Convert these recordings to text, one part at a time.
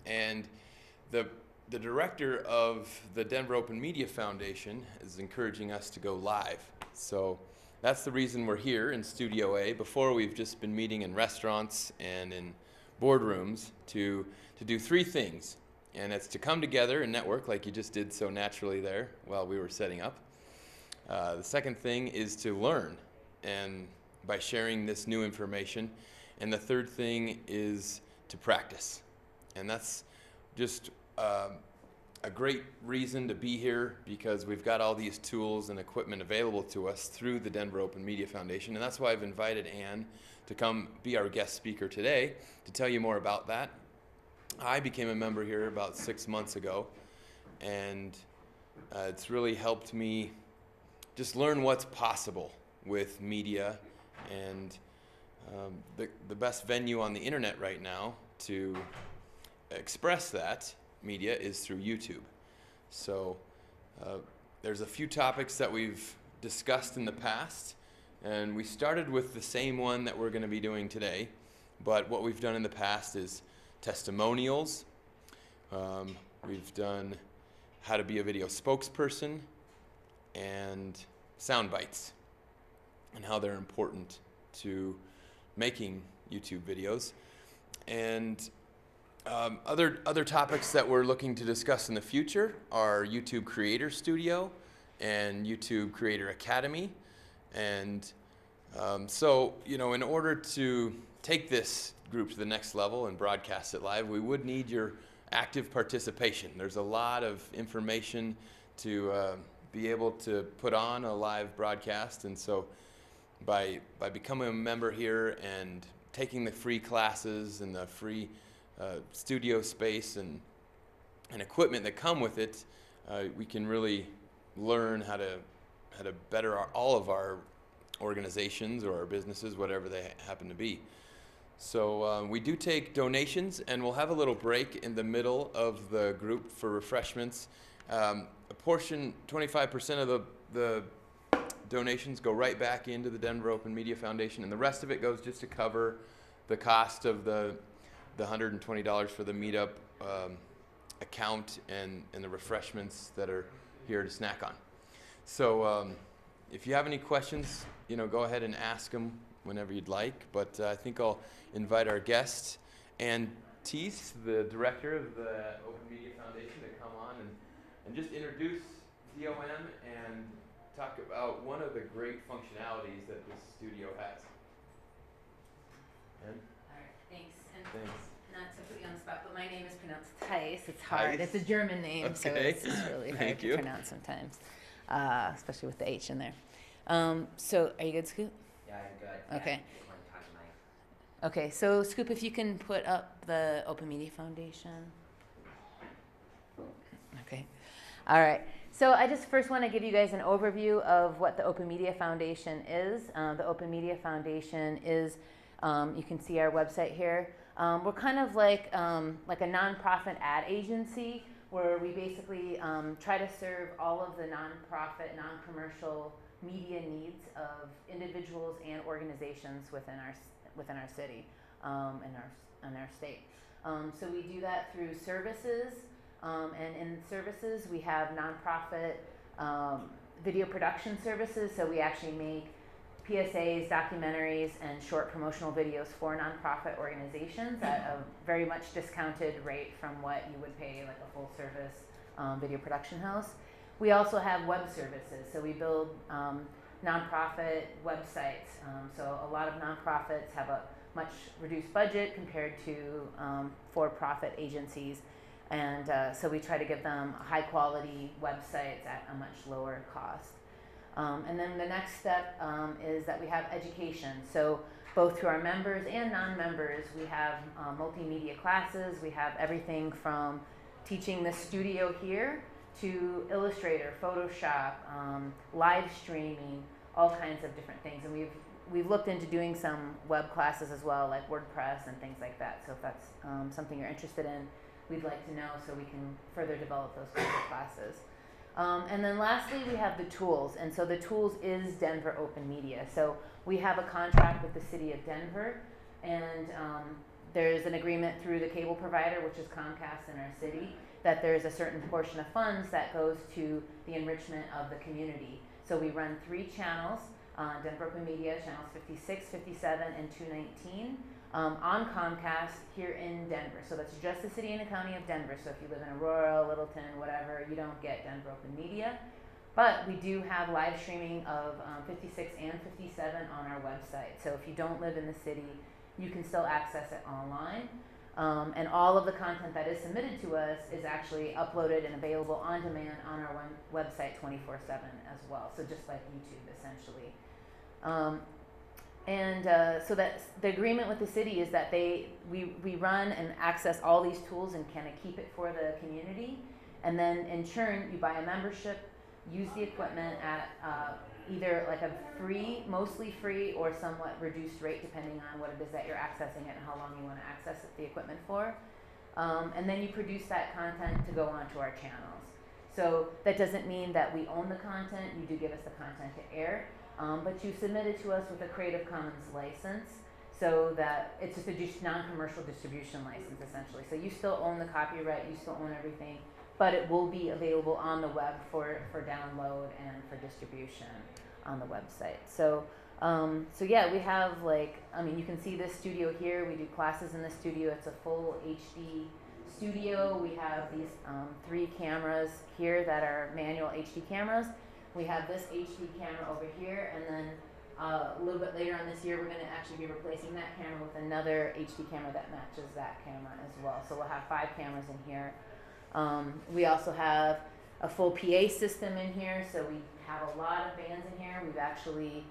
And the director of the Denver Open Media Foundation is encouraging us to go live. So that's the reason we're here in Studio A. Before, we've just been meeting in restaurants and in boardrooms to do three things. And it's to come together and network like you just did so naturally there while we were setting up. The second thing is to learn and by sharing this new information. And the third thing is to practice. And that's just a great reason to be here because we've got all these tools and equipment available to us through the Denver Open Media Foundation. And that's why I've invited Ann to come be our guest speaker today to tell you more about that. I became a member here about 6 months ago, and it's really helped me just learn what's possible with media. And the best venue on the internet right now to express that media is through YouTube. So there's a few topics that we've discussed in the past, and we started with the same one that we're going to be doing today, but what we've done in the past is testimonials. We've done how to be a video spokesperson and sound bites and how they're important to making YouTube videos. And other topics that we're looking to discuss in the future are YouTube Creator Studio and YouTube Creator Academy. And so, in order to take this group to the next level and broadcast it live, we would need your active participation. There's a lot of information to be able to put on a live broadcast, and so by becoming a member here and taking the free classes and the free studio space and equipment that come with it, we can really learn how to better all of our organizations or our businesses, whatever they happen to be. So we do take donations, and we'll have a little break in the middle of the group for refreshments. A portion, 25% of the donations go right back into the Denver Open Media Foundation, and the rest of it goes just to cover the cost of the $120 for the meetup account and the refreshments that are here to snack on. So if you have any questions, go ahead and ask them whenever you'd like. But I think I'll invite our guest, Ann Theis, the director of the Open Media Foundation, to come on and just introduce DOM and talk about one of the great functionalities that this studio has. Ann? All right, thanks. And Thanks. not to put you on the spot, but my name is pronounced Theis. It's hard. Theis? It's a German name, Okay. so it's really hard Thank to you. pronounce sometimes, especially with the H in there. So are you good, Scoop? Yeah, I'm good. Okay. Yeah, just want to talk to Mike. Okay, so Scoop, if you can put up the Open Media Foundation. Okay. All right. So I just first want to give you guys an overview of what the Open Media Foundation is. The Open Media Foundation is, you can see our website here. We're kind of like a nonprofit ad agency where we basically try to serve all of the nonprofit, non-commercial media needs of individuals and organizations within our city and our state. So we do that through services, and in services we have nonprofit video production services. So we actually make PSAs, documentaries, and short promotional videos for nonprofit organizations at a very much discounted rate from what you would pay like a full service video production house. We also have web services, so we build nonprofit websites. So a lot of nonprofits have a much reduced budget compared to for-profit agencies, and so we try to give them high quality websites at a much lower cost. And then the next step is that we have education. So both to our members and non-members, we have multimedia classes. We have everything from teaching the studio here to Illustrator, Photoshop, live streaming, all kinds of different things. And we've looked into doing some web classes as well, like WordPress and things like that. So if that's something you're interested in, we'd like to know so we can further develop those kinds of classes. And then lastly, we have the tools. And so the tools is Denver Open Media. So we have a contract with the city of Denver, and there's an agreement through the cable provider, which is Comcast in our city, that there's a certain portion of funds that goes to the enrichment of the community. So we run 3 channels, Denver Open Media, channels 56, 57, and 219, on Comcast here in Denver. So that's just the city and the county of Denver. So if you live in Aurora, Littleton, whatever, you don't get Denver Open Media. But we do have live streaming of 56 and 57 on our website. So if you don't live in the city, you can still access it online. And all of the content that is submitted to us is actually uploaded and available on demand on our website 24/7 as well. So just like YouTube, essentially. So that's the agreement with the city is that we run and access all these tools and kind of keep it for the community. And then in turn, you buy a membership, use the equipment at either like a free, mostly free, or somewhat reduced rate depending on what it is that you're accessing it and how long you want to access the equipment for. And then you produce that content to go onto our channels. So that doesn't mean that we own the content. You do give us the content to air, but you submit it to us with a Creative Commons license, so that it's just a non-commercial distribution license essentially. So you still own the copyright, you still own everything, but it will be available on the web for download and for distribution on the website. So yeah, we have you can see this studio here. We do classes in the studio. It's a full HD studio. We have these 3 cameras here that are manual HD cameras. We have this HD camera over here, and then a little bit later on this year, we're going to actually be replacing that camera with another HD camera that matches that camera as well. So we'll have 5 cameras in here. We also have a full PA system in here, so we have a lot of bands in here. We've actually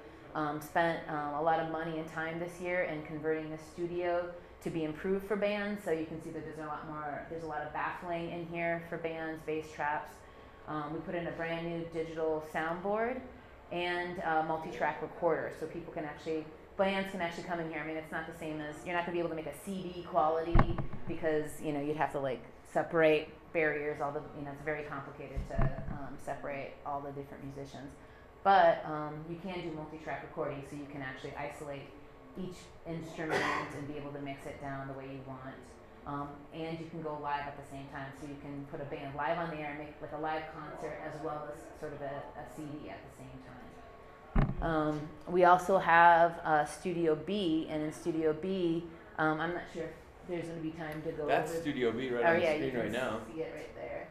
spent a lot of money and time this year in converting the studio to be improved for bands. So you can see that there's a lot of baffling in here for bands, bass traps. We put in a brand new digital soundboard and a multi-track recorder, so bands can actually come in here. I mean, it's not the same as, you're not gonna be able to make a CD quality because, you'd have to separate barriers, it's very complicated to separate all the different musicians. But you can do multi-track recording, so you can actually isolate each instrument and be able to mix it down the way you want. And you can go live at the same time, so you can put a band live on the air and make a live concert as well as sort of a CD at the same time. We also have Studio B, and in Studio B, I'm not sure if there's going to be time to go That's over. Studio B right on the screen right now. You can see it right there.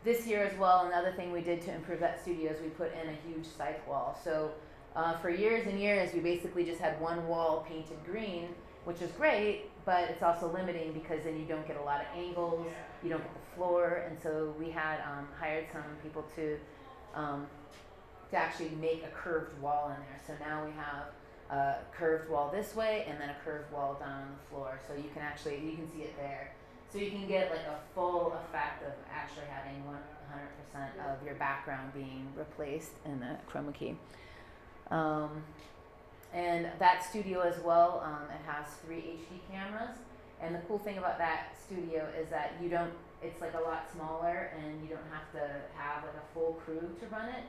This year as well, another thing we did to improve that studio is we put in a huge cyc wall. So for years and years, we basically just had one wall painted green, which is great, but it's also limiting because then you don't get a lot of angles, you don't get the floor, and so we had hired some people to actually make a curved wall in there. So now we have a curved wall this way and then a curved wall down on the floor. So you can see it there. So you can get a full effect of actually having 100% of your background being replaced in the chroma key. And that studio as well, it has 3 HD cameras. And the cool thing about that studio is that it's a lot smaller, and you don't have to have a full crew to run it.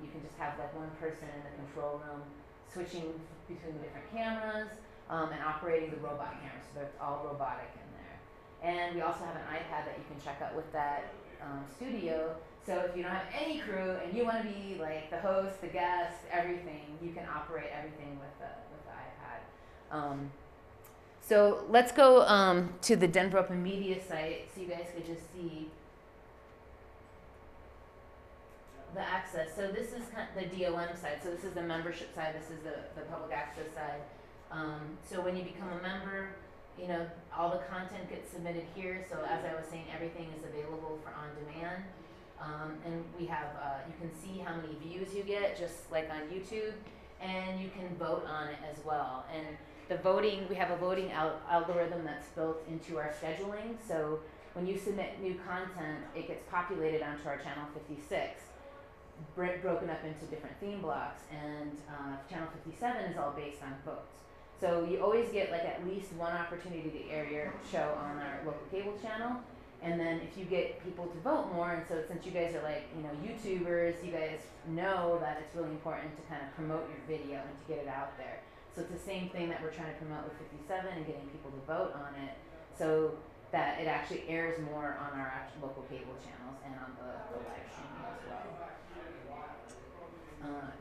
You can just have one person in the control room switching between the different cameras and operating the robot cameras. So they're all robotic in there. And we also have an iPad that you can check out with that studio. So if you don't have any crew and you want to be the host, the guest, everything, you can operate everything with the iPad. So let's go to the Denver Open Media site so you guys could just see the access. So this is the DOM side. So this is the membership side. This is the public access side. So when you become a member, all the content gets submitted here. So as I was saying, everything is available for on demand. And we have, you can see how many views you get, just like on YouTube, and you can vote on it as well. And the voting, we have a voting algorithm that's built into our scheduling. So when you submit new content, it gets populated onto our channel 56, broken up into different theme blocks. And channel 57 is all based on votes. So you always get at least one opportunity to air your show on our local cable channel. And then if you get people to vote more, and so since you guys are YouTubers, you guys know that it's really important to kind of promote your video and to get it out there. So it's the same thing that we're trying to promote with 57 and getting people to vote on it, so that it actually airs more on our actual local cable channels and on the live streaming as well.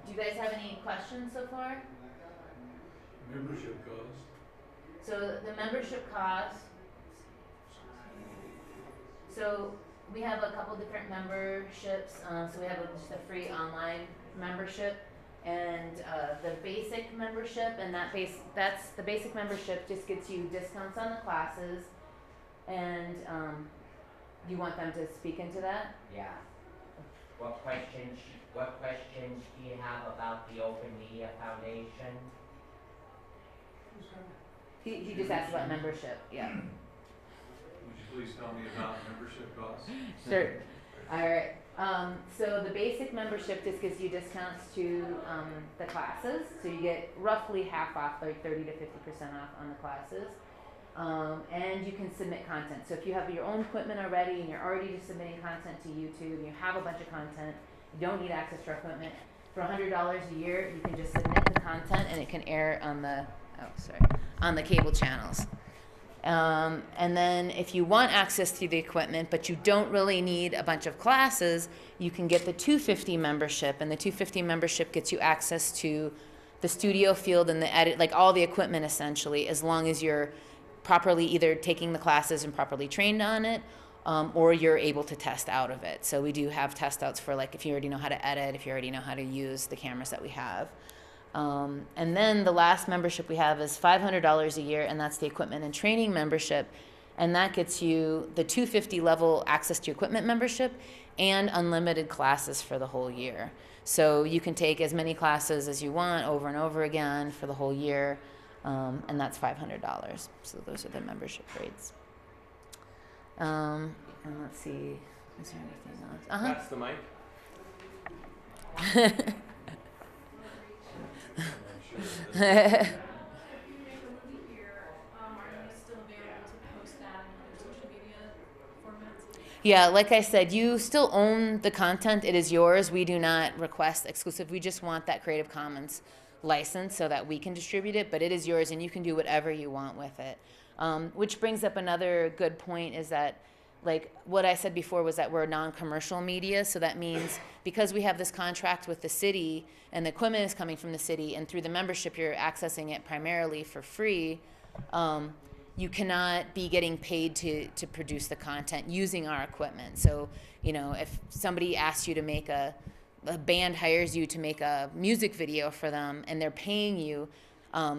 Do you guys have any questions so far? Membership cost. So the membership cost, so we have a couple different memberships. So we have just a free online membership and the basic membership, and that's the basic membership just gets you discounts on the classes. And you want them to speak into that? Yeah. What questions do you have about the Open Media Foundation? He just asked about membership. Yeah. Would you please tell me about membership costs? Sure. All right. So the basic membership just gives you discounts to the classes. So you get roughly half off, like 30 to 50% off on the classes. And you can submit content. So if you have your own equipment already and you're already just submitting content to YouTube, and you have a bunch of content, you don't need access to our equipment, for $100 a year, you can just submit the content and it can air on the cable channels. And then if you want access to the equipment, but you don't really need a bunch of classes, you can get the 250 membership, and the 250 membership gets you access to the studio field and the edit, like all the equipment essentially, as long as you're properly either taking the classes and properly trained on it, or you're able to test out of it. So we do have test outs for, like, if you already know how to edit, if you already know how to use the cameras that we have. And then the last membership we have is $500 a year, and that's the equipment and training membership. And that gets you the 250 level access to equipment membership and unlimited classes for the whole year. So you can take as many classes as you want over and over again for the whole year. And that's $500. So those are the membership rates. And let's see, is there anything else? That's the mic. Yeah, like I said, you still own the content. It is yours. We do not request exclusive. We just want that Creative Commons license so that we can distribute it, but it is yours and you can do whatever you want with it. Which brings up another good point, is that, like what I said before, was that we're non-commercial media. So that means because we have this contract with the city and the equipment is coming from the city, and through the membership you're accessing it primarily for free, you cannot be getting paid to produce the content using our equipment. So, you know, if somebody asks you to make a band hires you to make a music video for them and they're paying you,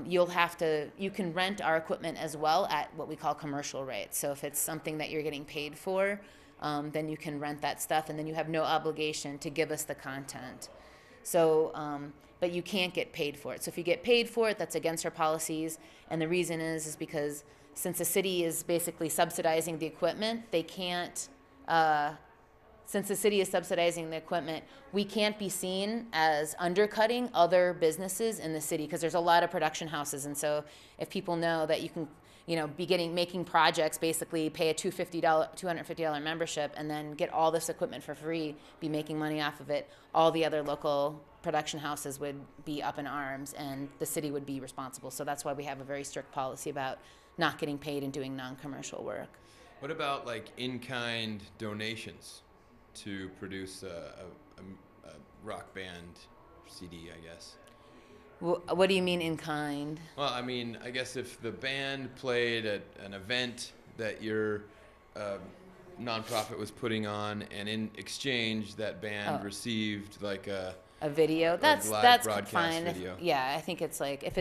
you can rent our equipment as well at what we call commercial rates. So if it's something that you're getting paid for, then you can rent that stuff, and then you have no obligation to give us the content. So, but you can't get paid for it. So if you get paid for it, that's against our policies. And the reason is because since the city is basically subsidizing the equipment, they can't, since the city is subsidizing the equipment, we can't be seen as undercutting other businesses in the city, because there's a lot of production houses. And so if people know that you can, you know, making projects, basically pay a $250 membership and then get all this equipment for free, be making money off of it, all the other local production houses would be up in arms and the city would be responsible. So that's why we have a very strict policy about not getting paid and doing non-commercial work. What about like in-kind donations to produce a rock band CD, I guess? What do you mean in kind? Well, I mean, I guess if the band played at an event that your nonprofit was putting on, and in exchange that band received like a video, that's broadcast fine. video. I think it's like if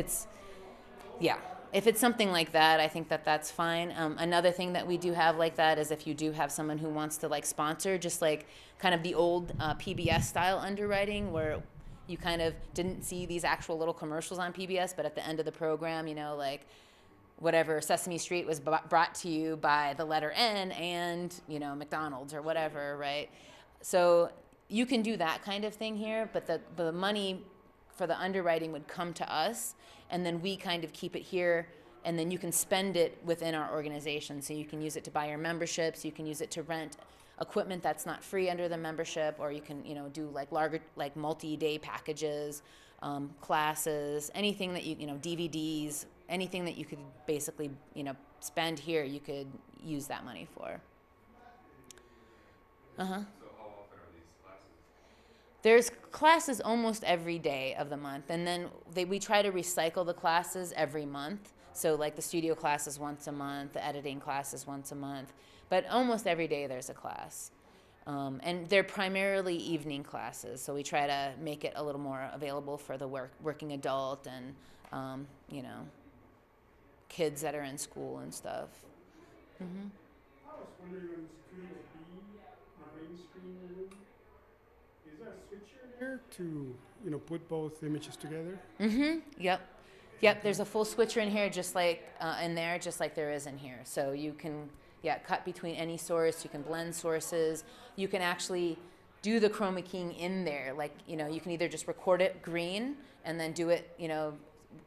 it's something like that, I think that's fine. Another thing that we do have like that is if you do have someone who wants to like sponsor, just like kind of the old PBS style underwriting, where you kind of didn't see these actual little commercials on PBS, but at the end of the program, you know, like whatever, Sesame Street was brought to you by the letter N and, you know, McDonald's or whatever, right? So you can do that kind of thing here, but the money for the underwriting would come to us, and then we kind of keep it here and then you can spend it within our organization. So you can use it to buy your memberships, you can use it to rent equipment that's not free under the membership, or you can, do like larger, like multi-day packages, classes, anything that DVDs, anything that you could basically, spend here, you could use that money for. So how often are these classes? There's classes almost every day of the month, and then we try to recycle the classes every month. So like the studio classes once a month, the editing classes once a month, but almost every day there's a class. And they're primarily evening classes, so we try to make it a little more available for the working adult and, kids that are in school and stuff. Mm-hmm. I was wondering on Studio B, the main screen room, is there a switcher there to, put both images together? Mm-hmm. Yep. There's a full switcher in here, just like in there, just like there is in here. So you can, cut between any source. You can blend sources. You can actually do the chroma keying in there. Like, you can either just record it green and then do it,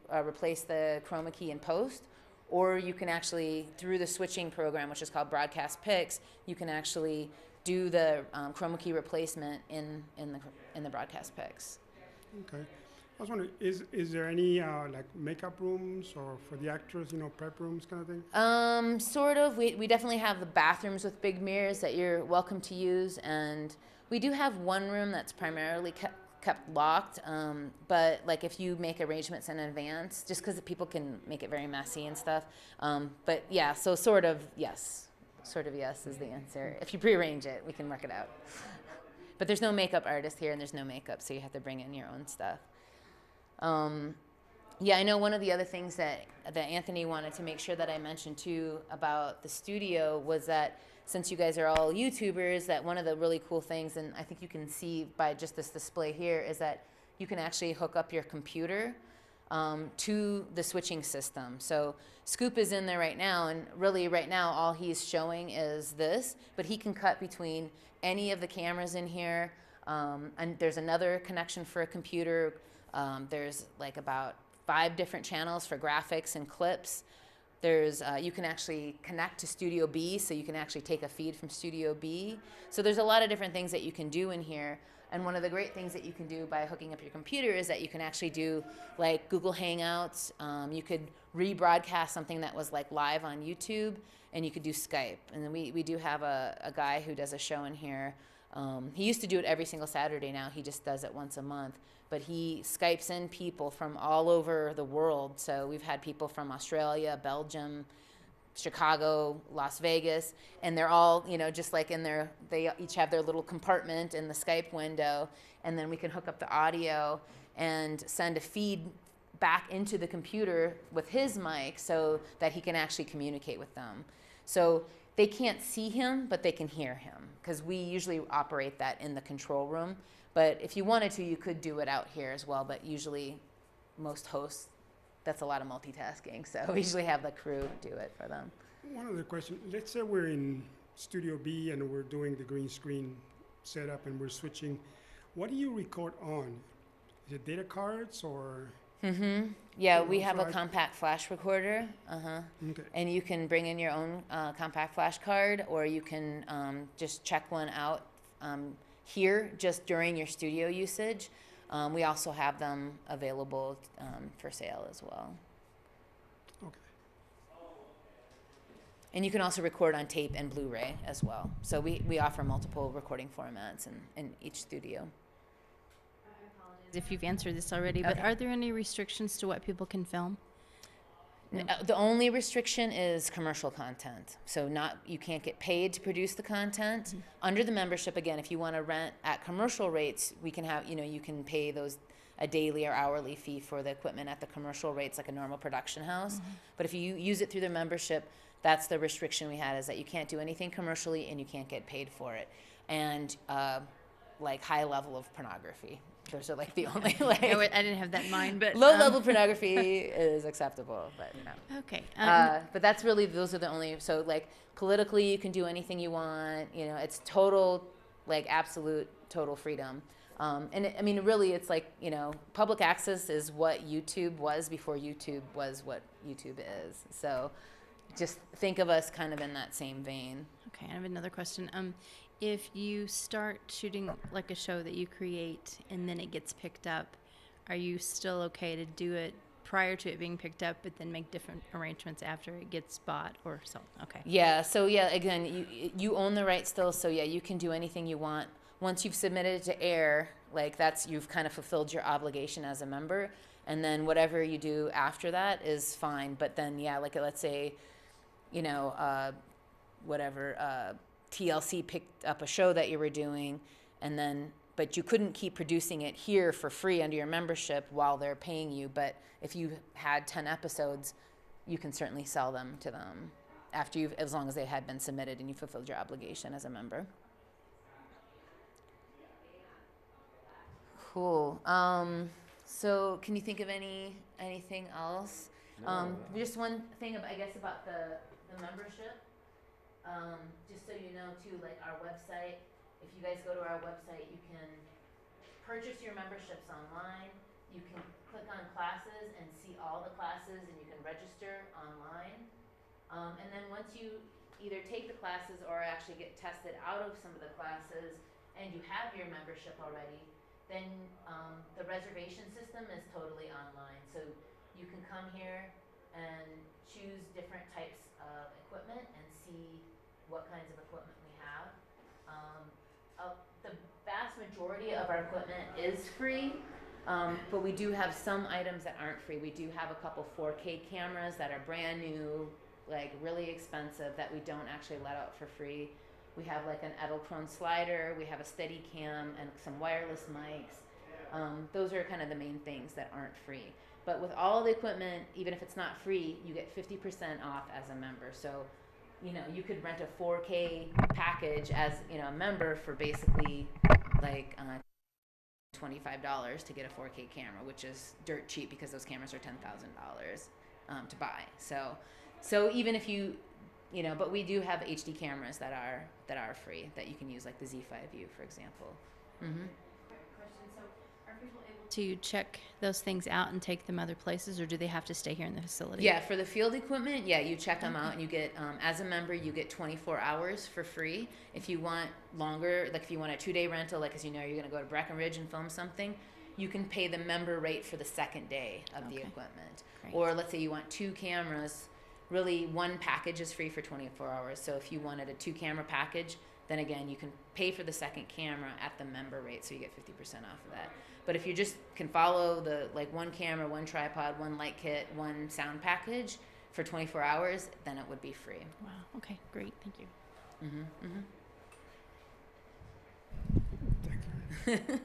replace the chroma key in post, or you can actually, through the switching program, which is called Broadcast Picks, you can actually do the chroma key replacement in the Broadcast Picks. Okay. I was wondering, is there any like makeup rooms or for the actors, prep rooms kind of thing? Sort of. We definitely have the bathrooms with big mirrors that you're welcome to use, and we do have one room that's primarily kept locked, but like if you make arrangements in advance, just because people can make it very messy and stuff. But yeah, so sort of yes is the answer. If you prearrange it, we can work it out. But there's no makeup artist here, and there's no makeup, so you have to bring in your own stuff. I know one of the other things that Anthony wanted to make sure that I mentioned too about the studio was that since you guys are all YouTubers, that one of the really cool things, and I think you can see by just this display here, is that you can actually hook up your computer to the switching system. So Scoop is in there right now, and really right now all he's showing is this, but he can cut between any of the cameras in here, and there's another connection for a computer. There's like about 5 different channels for graphics and clips. There's you can actually connect to Studio B, so you can actually take a feed from Studio B. So there's a lot of different things that you can do in here. And one of the great things that you can do by hooking up your computer is that you can actually do like Google Hangouts. You could rebroadcast something that was like live on YouTube, and you could do Skype. And then we do have a guy who does a show in here. He used to do it every single Saturday. Now he just does it once a month. But he Skypes in people from all over the world. So we've had people from Australia, Belgium, Chicago, Las Vegas, and they're all, just like they each have their little compartment in the Skype window, and then we can hook up the audio and send a feed back into the computer with his mic so that he can actually communicate with them. So they can't see him, but they can hear him, because we usually operate that in the control room. But if you wanted to, you could do it out here as well, but usually most hosts, that's a lot of multitasking, so we usually have the crew do it for them. One other question. Let's say we're in Studio B and we're doing the green screen setup and we're switching. What do you record on? Is it data cards or? Mm-hmm. Yeah, Oh, we have a right. compact flash recorder. Okay. And you can bring in your own compact flash card, or you can just check one out here just during your studio usage. We also have them available for sale as well. Okay. And you can also record on tape and Blu-ray as well. So we offer multiple recording formats in each studio. If you've answered this already, but Okay. are there any restrictions to what people can film? The only restriction is commercial content. So you can't get paid to produce the content. Mm-hmm. Under the membership, again, if you want to rent at commercial rates, we can have, you can pay a daily or hourly fee for the equipment at the commercial rates like a normal production house. Mm-hmm. But if you use it through the membership, that's the restriction we had, is that you can't do anything commercially and you can't get paid for it. And like high level of pornography. Those are like the only like I didn't have that in mind, but low level pornography is acceptable, but no. Okay. But that's really, those are the only, so like politically you can do anything you want, it's total, like absolute total freedom. I mean, really, it's like, you know, public access is what YouTube was before YouTube was what YouTube is. So just think of us kind of in that same vein. Okay, I have another question. If you start shooting like a show that you create and then it gets picked up, are you still okay to do it prior to it being picked up, but then make different arrangements after it gets bought or sold? Okay. Yeah, so yeah, again, you own the right still, so yeah, you can do anything you want. Once you've submitted it to air, like you've kind of fulfilled your obligation as a member, and then whatever you do after that is fine. But then, yeah, like let's say, you know, TLC picked up a show that you were doing, and then, but you couldn't keep producing it here for free under your membership while they're paying you. But if you had 10 episodes, you can certainly sell them to them after as long as they had been submitted and you fulfilled your obligation as a member. Cool. So can you think of anything else? Just one thing, I guess, about the membership. Just so you know, too, like our website, if you guys go to our website, you can purchase your memberships online. You can click on classes and see all the classes, and you can register online. And then once you either take the classes or actually get tested out of some of the classes and you have your membership already, then the reservation system is totally online. So you can come here and choose different types of equipment and see what kinds of equipment we have. The vast majority of our equipment is free, but we do have some items that aren't free. We do have a couple 4K cameras that are brand new, like really expensive, that we don't actually let out for free. We have like an Edelkrone slider, we have a Steadicam, and some wireless mics. Those are kind of the main things that aren't free. But with all the equipment, even if it's not free, you get 50% off as a member. So, you know, you could rent a 4K package as, you know, a member for basically like $25 to get a 4K camera, which is dirt cheap because those cameras are $10,000 to buy. So even if you know, but we do have HD cameras that are free that you can use, like the Z5U, for example. Mm-hmm. Question: so, are people able to check those things out and take them other places, or do they have to stay here in the facility? Yeah, for the field equipment, yeah, you check them out, and you get, as a member, you get 24 hours for free. If you want longer, like if you want a 2-day rental, like as you know, you're going to go to Breckenridge and film something, you can pay the member rate for the second day of the equipment. Great. Or let's say you want 2 cameras. Really, one package is free for 24 hours. So if you wanted a 2-camera package, then again, you can pay for the second camera at the member rate, so you get 50% off of that. But if you just can follow the, like, 1 camera, 1 tripod, 1 light kit, 1 sound package for 24 hours, then it would be free. Wow. Okay. Great. Thank you. Mm-hmm. Mm-hmm. Thank you.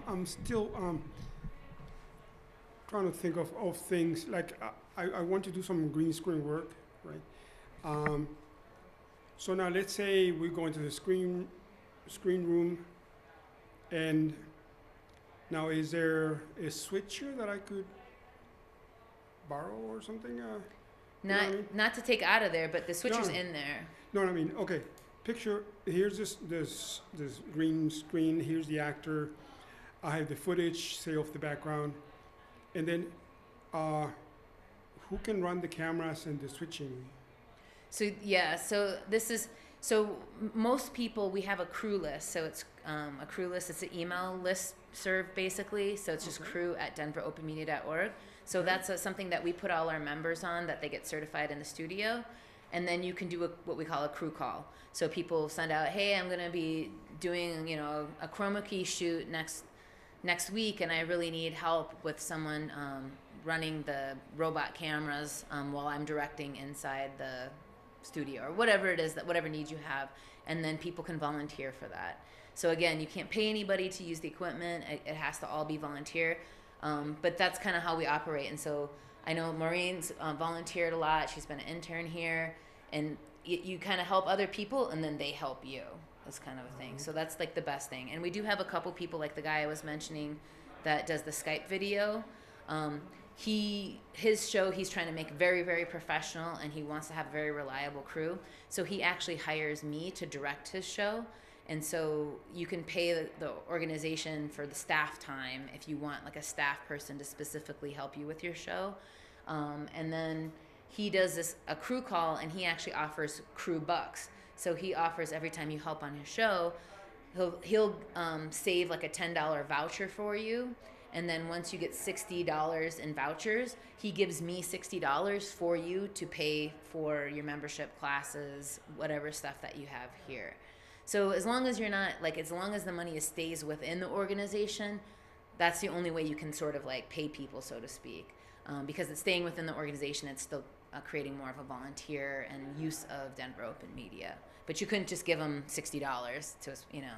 I'm still trying to think of things, like I want to do some green screen work, right? So now let's say we go into the screen room, and now is there a switcher that I could borrow or something? You know what I mean? Not to take out of there, but the switcher's No. in there. No, I mean, okay, picture, here's this green screen, here's the actor, I have the footage, say off the background, and then who can run the cameras and the switching? So yeah, most people, we have a crew list. So it's a crew list. It's an email list serve basically. So it's just crew@denveropenmedia.org. So that's something that we put all our members on, that they get certified in the studio. And then you can do what we call a crew call. So people send out, hey, I'm going to be doing, you know, a chroma key shoot next week, and I really need help with someone running the robot cameras while I'm directing inside the studio, or whatever it is, that whatever needs you have, and then people can volunteer for that. So again, you can't pay anybody to use the equipment. It has to all be volunteer, but that's kind of how we operate. And so I know Maureen's volunteered a lot. She's been an intern here, and you kind of help other people, and then they help you. That's kind of a thing. So that's like the best thing. And we do have a couple people, like the guy I was mentioning that does the Skype video. His show, he's trying to make very, very professional, and he wants to have a very reliable crew. So he actually hires me to direct his show, And so you can pay the organization for the staff time if you want like a staff person to specifically help you with your show. And then he does a crew call, and he actually offers crew bucks. So he offers every time you help on his show, he'll save like a $10 voucher for you. And then once you get $60 in vouchers, he gives me $60 for you to pay for your membership classes, whatever stuff that you have here. So as long as you're not, like, as long as the money stays within the organization, that's the only way you can sort of like pay people, so to speak. Because it's staying within the organization, it's still creating more of a volunteer and use of Denver Open Media. But you couldn't just give him $60 to, you know,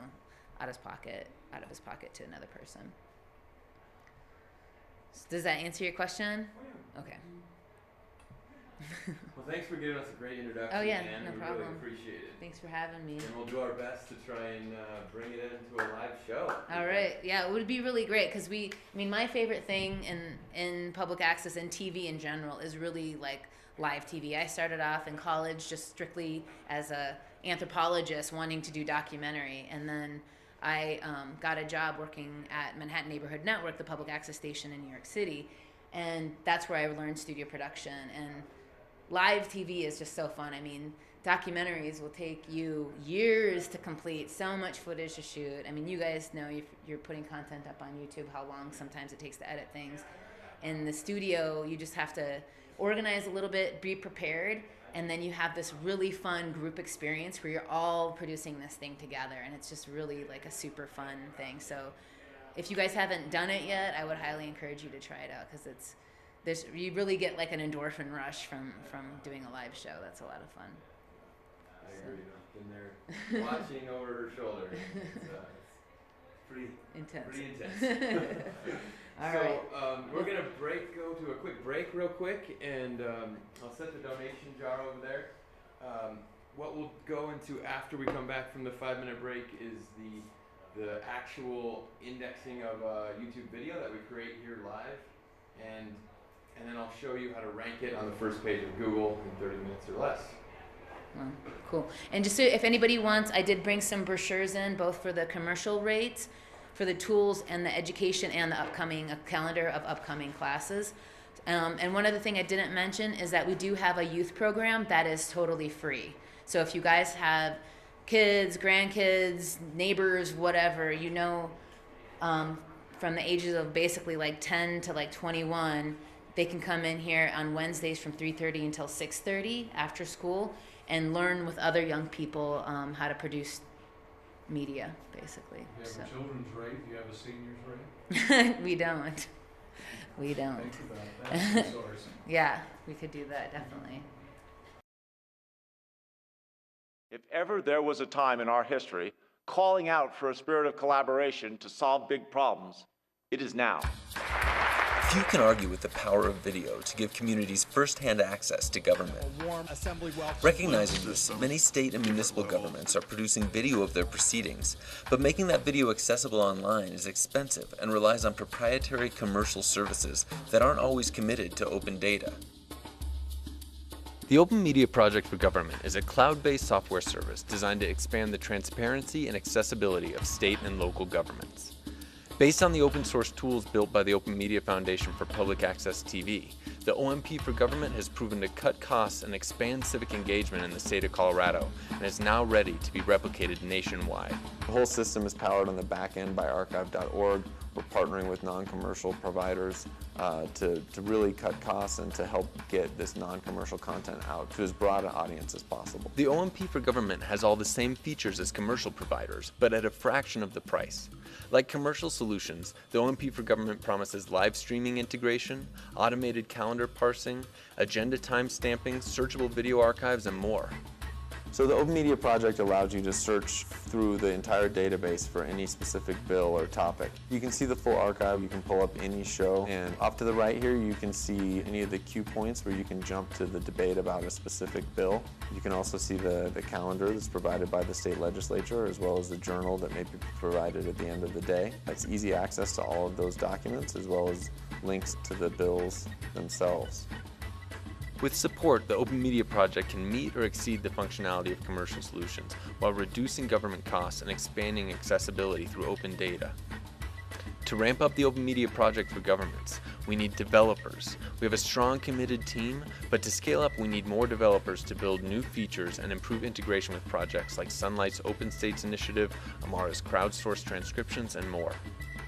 out of his pocket to another person. Does that answer your question? Okay. Well, thanks for giving us a great introduction, Oh yeah, Ann. no We problem. really appreciate it. Thanks for having me. And we'll do our best to try and bring it into a live show. All right. Yeah, it would be really great because my favorite thing in public access and TV in general is really like live TV. I started off in college just strictly as a anthropologist wanting to do documentary, and then I got a job working at Manhattan Neighborhood Network, the public access station in New York City, and that's where I learned studio production. And live TV is just so fun. I mean, documentaries will take you years to complete, so much footage to shoot. I mean, you guys know if you're putting content up on YouTube, how long sometimes it takes to edit things. In the studio, you just have to organize a little bit, be prepared, and then you have this really fun group experience where you're all producing this thing together, and it's just really like a super fun thing. So if you guys haven't done it yet, I would highly encourage you to try it out, because you really get like an endorphin rush from doing a live show. That's a lot of fun. I agree. I've been there watching over her shoulder. It's pretty Intense. Pretty intense. All so right. we're gonna go to a quick break real quick, and I'll set the donation jar over there. What we'll go into after we come back from the 5-minute break is the actual indexing of a YouTube video that we create here live, and then I'll show you how to rank it on the first page of Google in 30 minutes or less. Well, cool. And just so if anybody wants, I did bring some brochures in, both for the commercial rates, for the tools, and the education, and the upcoming calendar of upcoming classes. And one other thing I didn't mention is that we do have a youth program that is totally free. So if you guys have kids, grandkids, neighbors, whatever, you know, from the ages of basically like 10 to like 21, they can come in here on Wednesdays from 3:30 until 6:30 after school and learn with other young people how to produce media, basically. You have a children's rate, you have a senior's rate? We don't. We don't. Think about that. That's a resource. Yeah, we could do that, definitely. If ever there was a time in our history calling out for a spirit of collaboration to solve big problems, it is now. Few can argue with the power of video to give communities first-hand access to government. Recognizing this, many state and municipal governments are producing video of their proceedings, but making that video accessible online is expensive and relies on proprietary commercial services that aren't always committed to open data. The Open Media Project for Government is a cloud-based software service designed to expand the transparency and accessibility of state and local governments. Based on the open source tools built by the Open Media Foundation for Public Access TV, the OMP for Government has proven to cut costs and expand civic engagement in the state of Colorado, and is now ready to be replicated nationwide. The whole system is powered on the back end by archive.org. We're partnering with non-commercial providers to really cut costs and to help get this non-commercial content out to as broad an audience as possible. The OMP for Government has all the same features as commercial providers, but at a fraction of the price. Like commercial solutions, the OMP for Government promises live streaming integration, automated calendar parsing, agenda timestamping, searchable video archives, and more. So the Open Media Project allows you to search through the entire database for any specific bill or topic. You can see the full archive, you can pull up any show, and off to the right here you can see any of the cue points where you can jump to the debate about a specific bill. You can also see the calendar that's provided by the state legislature, as well as the journal that may be provided at the end of the day. That's easy access to all of those documents, as well as links to the bills themselves. With support, the Open Media Project can meet or exceed the functionality of commercial solutions while reducing government costs and expanding accessibility through open data. To ramp up the Open Media Project for governments, we need developers. We have a strong, committed team, but to scale up, we need more developers to build new features and improve integration with projects like Sunlight's Open States Initiative, Amara's crowdsourced transcriptions, and more.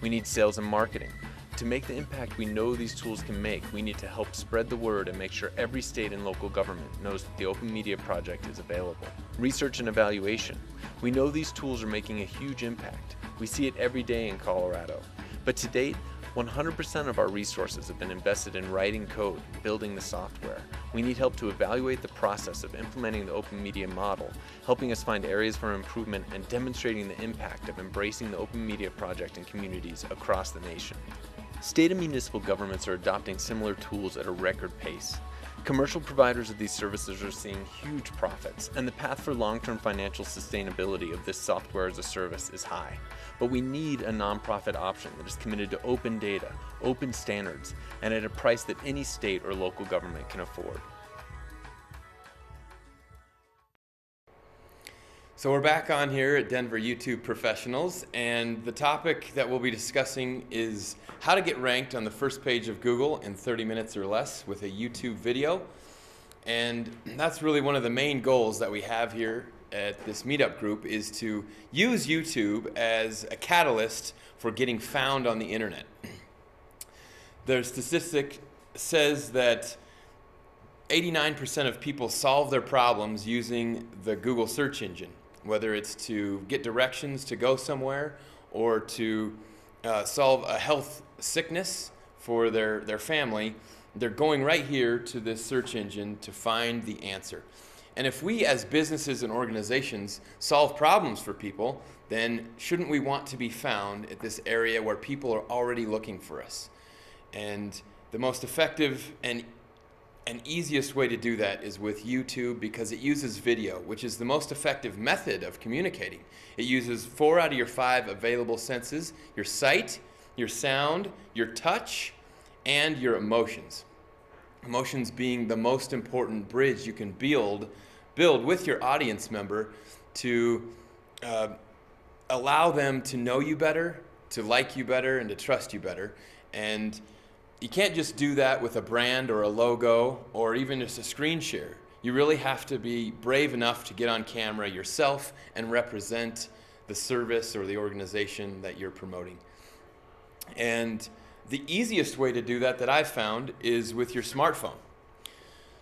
We need sales and marketing. To make the impact we know these tools can make, we need to help spread the word and make sure every state and local government knows that the Open Media Project is available. Research and evaluation. We know these tools are making a huge impact. We see it every day in Colorado. But to date, 100% of our resources have been invested in writing code, building the software. We need help to evaluate the process of implementing the open media model, helping us find areas for improvement, and demonstrating the impact of embracing the Open Media Project in communities across the nation. State and municipal governments are adopting similar tools at a record pace. Commercial providers of these services are seeing huge profits, and the path for long-term financial sustainability of this software as a service is high. But we need a nonprofit option that is committed to open data, open standards, and at a price that any state or local government can afford. So we're back on here at Denver YouTube Professionals, and the topic that we'll be discussing is how to get ranked on the first page of Google in 30 minutes or less with a YouTube video. And that's really one of the main goals that we have here at this meetup group, is to use YouTube as a catalyst for getting found on the internet. The statistic says that 89% of people solve their problems using the Google search engine, whether it's to get directions to go somewhere or to solve a health sickness for their family. They're going right here to this search engine to find the answer. And if we as businesses and organizations solve problems for people, then shouldn't we want to be found at this area where people are already looking for us? And the most effective and easiest way to do that is with YouTube, because it uses video, which is the most effective method of communicating. It uses 4 out of your 5 available senses: your sight, your sound, your touch, and your emotions. Emotions being the most important bridge you can build with your audience member to allow them to know you better, to like you better, and to trust you better. And you can't just do that with a brand or a logo or even just a screen share. You really have to be brave enough to get on camera yourself and represent the service or the organization that you're promoting. And the easiest way to do that I've found is with your smartphone.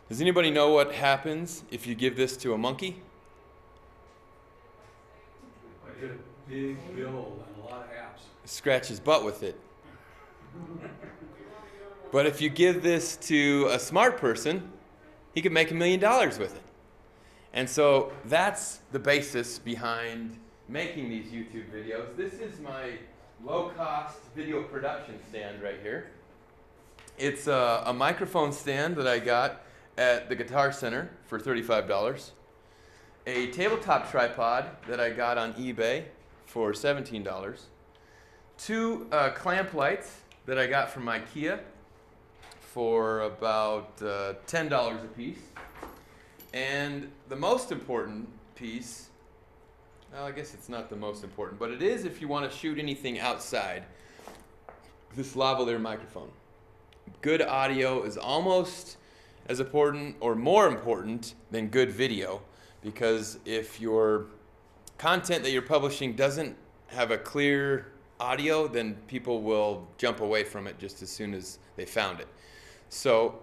Does anybody know what happens if you give this to a monkey? I get a big bill and a lot of apps. Scratch his butt with it. But if you give this to a smart person, he could make $1 million with it. And so that's the basis behind making these YouTube videos. This is my low-cost video production stand right here. It's a microphone stand that I got at the Guitar Center for $35. A tabletop tripod that I got on eBay for $17. 2 clamp lights that I got from IKEA for about $10 a piece. And the most important piece, well, I guess it's not the most important, but it is if you want to shoot anything outside, this lavalier microphone. Good audio is almost as important or more important than good video, because if your content that you're publishing doesn't have a clear audio, then people will jump away from it just as soon as they found it. So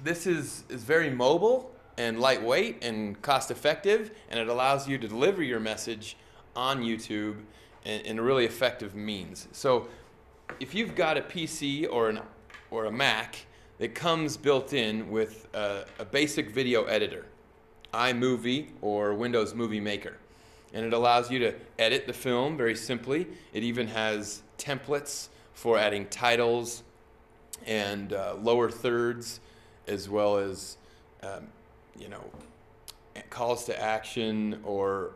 this is very mobile and lightweight and cost effective, and it allows you to deliver your message on YouTube in a really effective means. So if you've got a PC or a Mac, it comes built in with a basic video editor, iMovie or Windows Movie Maker. And it allows you to edit the film very simply. It even has templates for adding titles and lower thirds, as well as calls to action or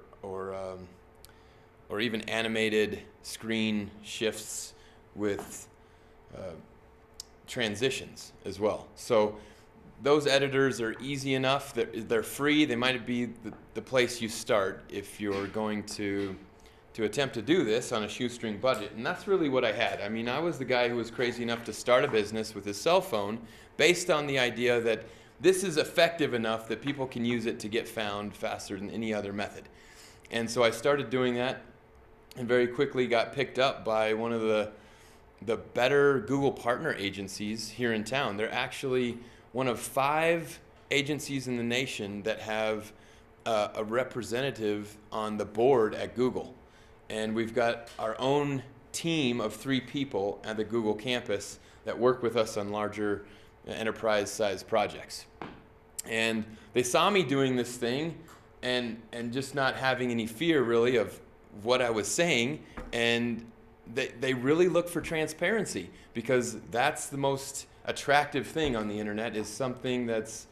even animated screen shifts with transitions as well. So those editors are easy enough. They're free. They might be the place you start if you're going to attempt to do this on a shoestring budget. And that's really what I had. I mean, I was the guy who was crazy enough to start a business with his cell phone based on the idea that this is effective enough that people can use it to get found faster than any other method. And so I started doing that and very quickly got picked up by one of the better Google partner agencies here in town. They're actually one of 5 agencies in the nation that have a representative on the board at Google. And we've got our own team of 3 people at the Google campus that work with us on larger enterprise-sized projects. And they saw me doing this thing and just not having any fear really of what I was saying, and they really look for transparency, because that's the most attractive thing on the internet, is something that's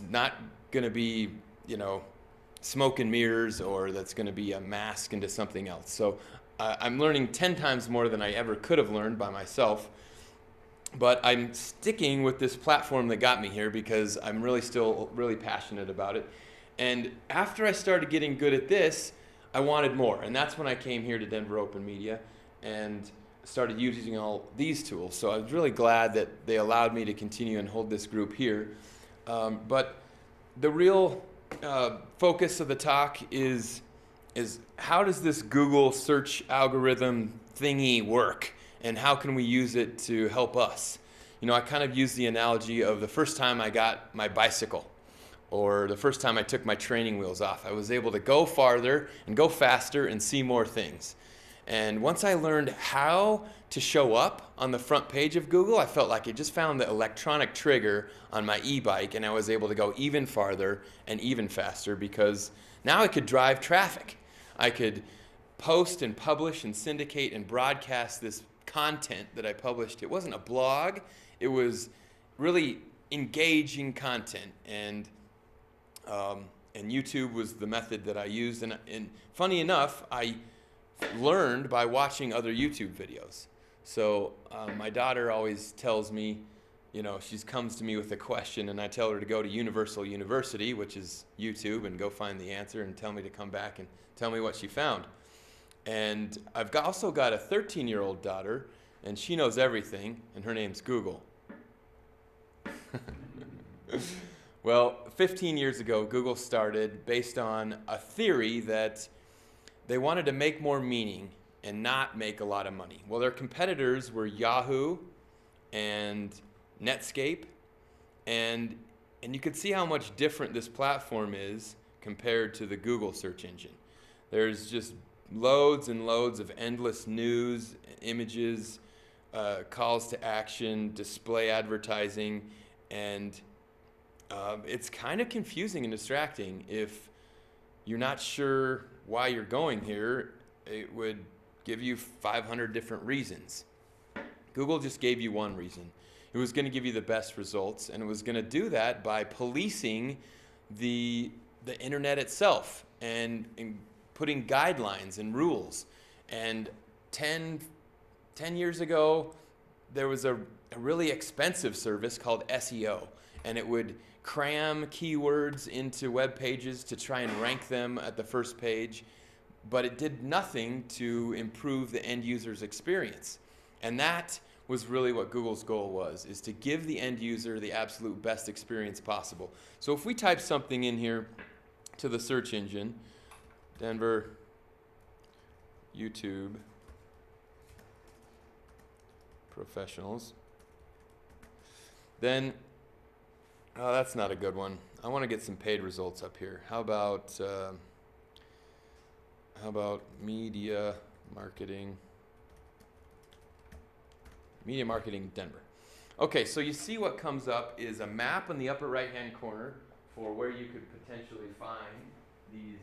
not going to be, you know, smoke and mirrors, or that's going to be a mask into something else. So I'm learning 10 times more than I ever could have learned by myself. But I'm sticking with this platform that got me here because I'm still really passionate about it. And after I started getting good at this, I wanted more. And that's when I came here to Denver Open Media and started using all these tools. So I was really glad that they allowed me to continue and hold this group here. But the real focus of the talk is how does this Google search algorithm thingy work, and how can we use it to help us? You know, I kind of use the analogy of the first time I got my bicycle, or the first time I took my training wheels off. I was able to go farther and go faster and see more things. And once I learned how to show up on the front page of Google, I felt like I just found the electronic trigger on my e-bike, and I was able to go even farther and even faster, because now I could drive traffic. I could post and publish and syndicate and broadcast this content that I published. It wasn't a blog. It was really engaging content, and YouTube was the method that I used. And funny enough, I learned by watching other YouTube videos. So my daughter always tells me, you know, she comes to me with a question, and I tell her to go to Universal University, which is YouTube, and go find the answer and tell me to come back and tell me what she found. And I've also got a 13-year-old daughter, and she knows everything, and her name's Google. Well, 15 years ago, Google started based on a theory that they wanted to make more meaning and not make a lot of money. Well, their competitors were Yahoo and Netscape, and you could see how much different this platform is compared to the Google search engine. There's just loads and loads of endless news, images, calls to action, display advertising, and it's kind of confusing and distracting. If you're not sure why you're going here, it would give you 500 different reasons. Google just gave you one reason. It was going to give you the best results, and it was going to do that by policing the internet itself and putting guidelines and rules. And 10 years ago, there was a really expensive service called SEO, and it would cram keywords into web pages to try and rank them at the first page, but it did nothing to improve the end user's experience. And that was really what Google's goal was, is to give the end user the absolute best experience possible. So if we type something in here to the search engine, Denver, YouTube, professionals, then, oh, that's not a good one. I want to get some paid results up here. How about media marketing? Media marketing Denver. Okay, so you see what comes up is a map in the upper right-hand corner for where you could potentially find these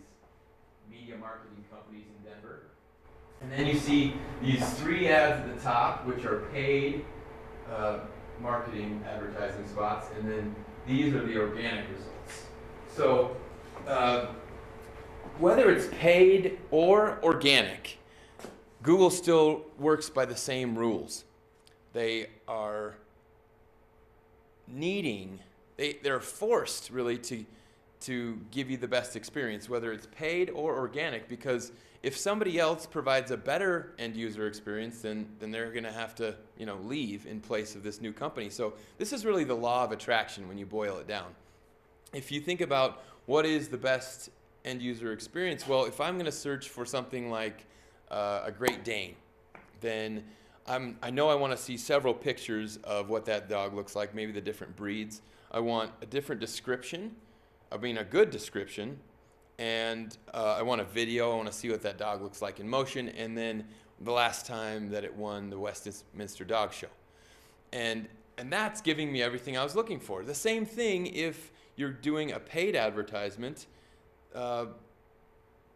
media marketing companies in Denver. And then you see these 3 ads at the top, which are paid marketing advertising spots, and then these are the organic results. So whether it's paid or organic, Google still works by the same rules. They are needing they're forced really to give you the best experience, whether it's paid or organic, because if somebody else provides a better end user experience, then they're going to have to, you know, leave in place of this new company. So this is really the law of attraction when you boil it down. If you think about what is the best end user experience, well, if I'm going to search for something like a Great Dane, then I know I want to see several pictures of what that dog looks like, maybe the different breeds. I want a different description, I mean a good description, and I want a video. I want to see what that dog looks like in motion, and then the last time that it won the Westminster Dog Show. And that's giving me everything I was looking for. The same thing if you're doing a paid advertisement.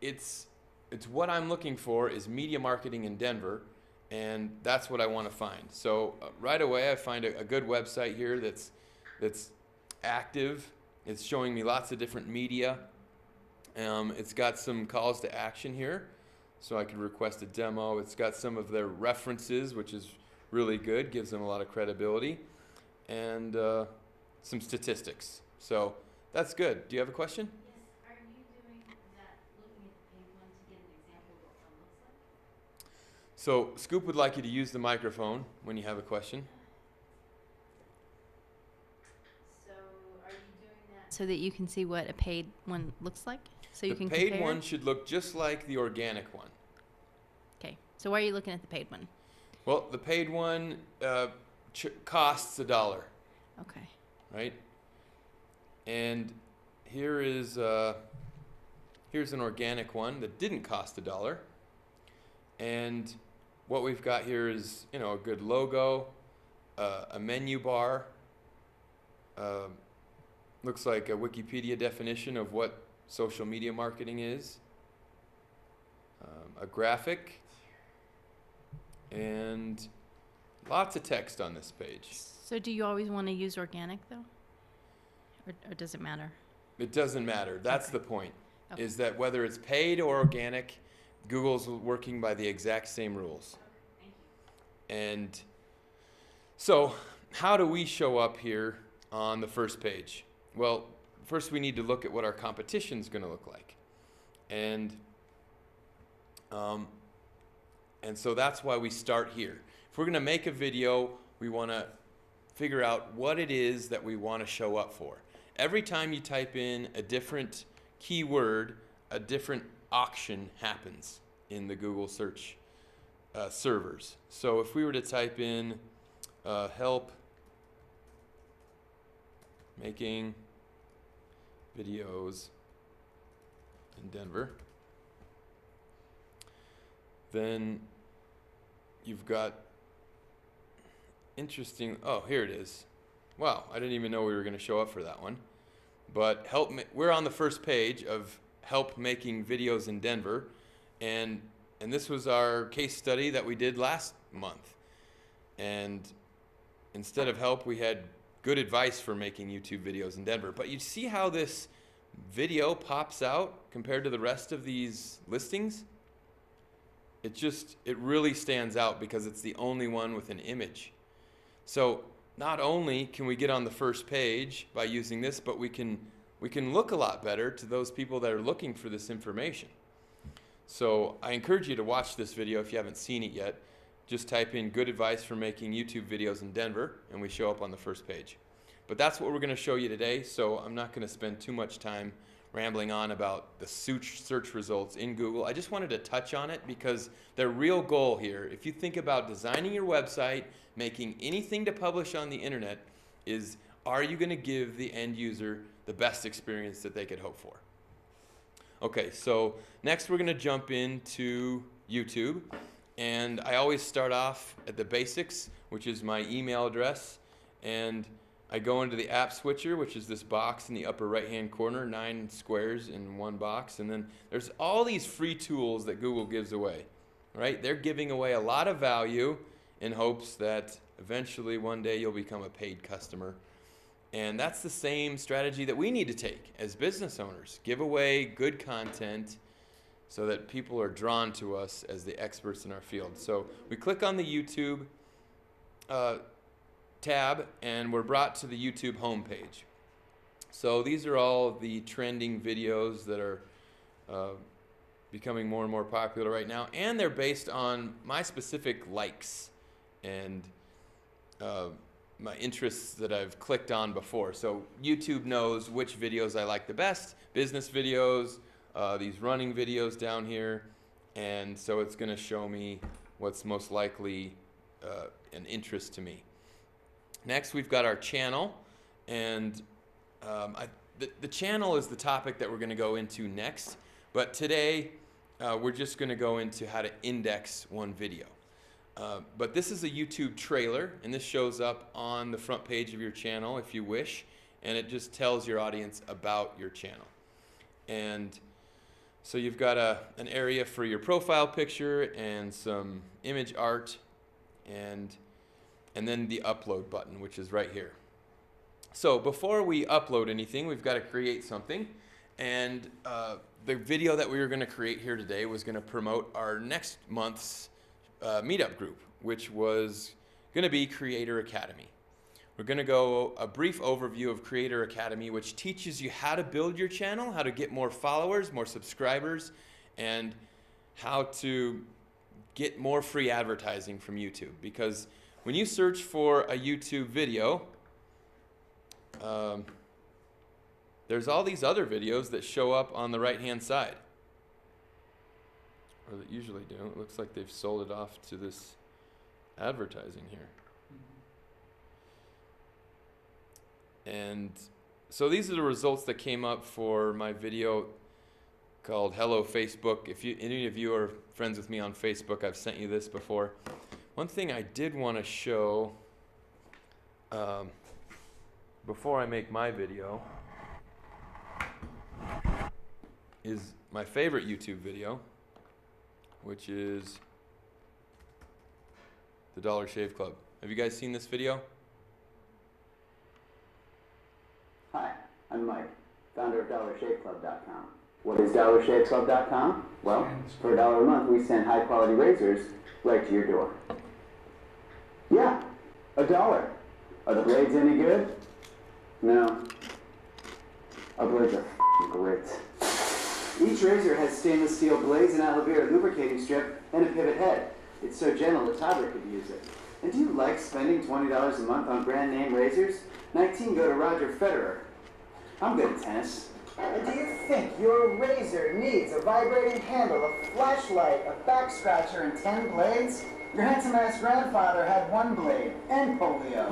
It's what I'm looking for is media marketing in Denver, and that's what I want to find. So right away I find a good website here that's active. It's showing me lots of different media. It's got some calls to action here, so I can request a demo. It's got some of their references, which is really good, gives them a lot of credibility, and some statistics. So that's good. Do you have a question? Yes. Are you doing that, looking at the paid one to get an example of what one looks like? So Scoop would like you to use the microphone when you have a question. So are you doing that so that you can see what a paid one looks like? So you can The paid compare? one should look just like the organic one. Okay. So why are you looking at the paid one? Well, the paid one costs $1, Okay. right? And here's an organic one that didn't cost $1. And what we've got here is, you know, a good logo, a menu bar, looks like a Wikipedia definition of what social media marketing is, a graphic, and lots of text on this page. So do you always want to use organic though? Or does it matter? It doesn't matter. That's Okay. the point, Okay. is that whether it's paid or organic, Google's working by the exact same rules. Thank you. And so how do we show up here on the first page? Well, first we need to look at what our competition's going to look like. And so that's why we start here. If we're going to make a video, we want to figure out what it is that we want to show up for. Every time you type in a different keyword, a different auction happens in the Google search servers. So if we were to type in help making videos in Denver, then you've got interesting, oh, here it is. Wow, I didn't even know we were going to show up for that one. But we're on the first page of help making videos in Denver, and this was our case study that we did last month. And instead of help, we had good advice for making YouTube videos in Denver. But you see how this video pops out compared to the rest of these listings? It really stands out because it's the only one with an image. So not only can we get on the first page by using this, but we can look a lot better to those people that are looking for this information. So I encourage you to watch this video if you haven't seen it yet. Just type in good advice for making YouTube videos in Denver, and we show up on the first page. But that's what we're going to show you today, so I'm not going to spend too much time rambling on about the search results in Google. I just wanted to touch on it because their real goal here, if you think about designing your website, making anything to publish on the internet, is are you going to give the end user the best experience that they could hope for? Okay, so next we're going to jump into YouTube. And I always start off at the basics, which is my email address. And I go into the app switcher, which is this box in the upper right-hand corner, 9 squares in one box. And then there's all these free tools that Google gives away, right? They're giving away a lot of value in hopes that eventually one day you'll become a paid customer. And that's the same strategy that we need to take as business owners. Give away good content so that people are drawn to us as the experts in our field. So we click on the YouTube tab, and we're brought to the YouTube homepage. So these are all the trending videos that are becoming more and more popular right now, and they're based on my specific likes and my interests that I've clicked on before. So YouTube knows which videos I like the best, business videos, these running videos down here, and so it's going to show me what's most likely an interest to me. Next, we've got our channel, and the channel is the topic that we're going to go into next, but today we're just going to go into how to index one video. But this is a YouTube trailer, and this shows up on the front page of your channel if you wish, and it just tells your audience about your channel. And so you've got an area for your profile picture and some image art, and then the upload button, which is right here. So before we upload anything, we've got to create something, and the video that we were going to create here today was going to promote our next month's meetup group, which was going to be Creator Academy. We're going to go a brief overview of Creator Academy, which teaches you how to build your channel, how to get more followers, more subscribers, and how to get more free advertising from YouTube. Because when you search for a YouTube video, there's all these other videos that show up on the right-hand side. Or that usually do. It looks like they've sold it off to this advertising here. And so these are the results that came up for my video called Hello Facebook. If any of you are friends with me on Facebook, I've sent you this before. One thing I did want to show before I make my video is my favorite YouTube video, which is the Dollar Shave Club. Have you guys seen this video? Hi, I'm Mike, founder of DollarShaveClub.com. What is DollarShaveClub.com? Well, for $1 a month, we send high-quality razors right to your door. Yeah, $1. Are the blades any good? No. Our blades are great. Each razor has stainless steel blades, an Lavalier lubricating strip, and a pivot head. It's so gentle a toddler could use it. And do you like spending $20 a month on brand name razors? 19 go to Roger Federer. I'm good at tennis. And do you think your razor needs a vibrating handle, a flashlight, a back scratcher, and 10 blades? Your handsome-ass grandfather had 1 blade and polio.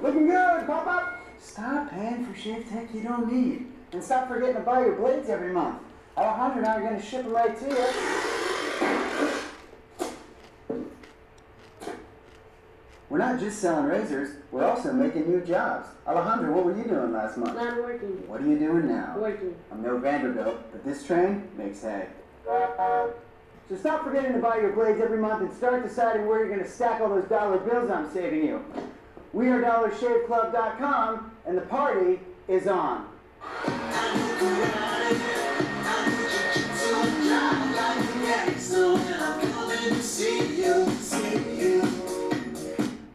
Looking good, pop-up! Stop paying for shave tech you don't need. And stop forgetting to buy your blades every month. Alejandro and I are going to ship them right to you. We're not just selling razors, we're also making new jobs. Alejandro, what were you doing last month? Not working. What are you doing now? Working. I'm no Vanderbilt, but this train makes hay. So stop forgetting to buy your blades every month and start deciding where you're going to stack all those dollar bills I'm saving you. We are DollarShaveClub.com, and the party is on.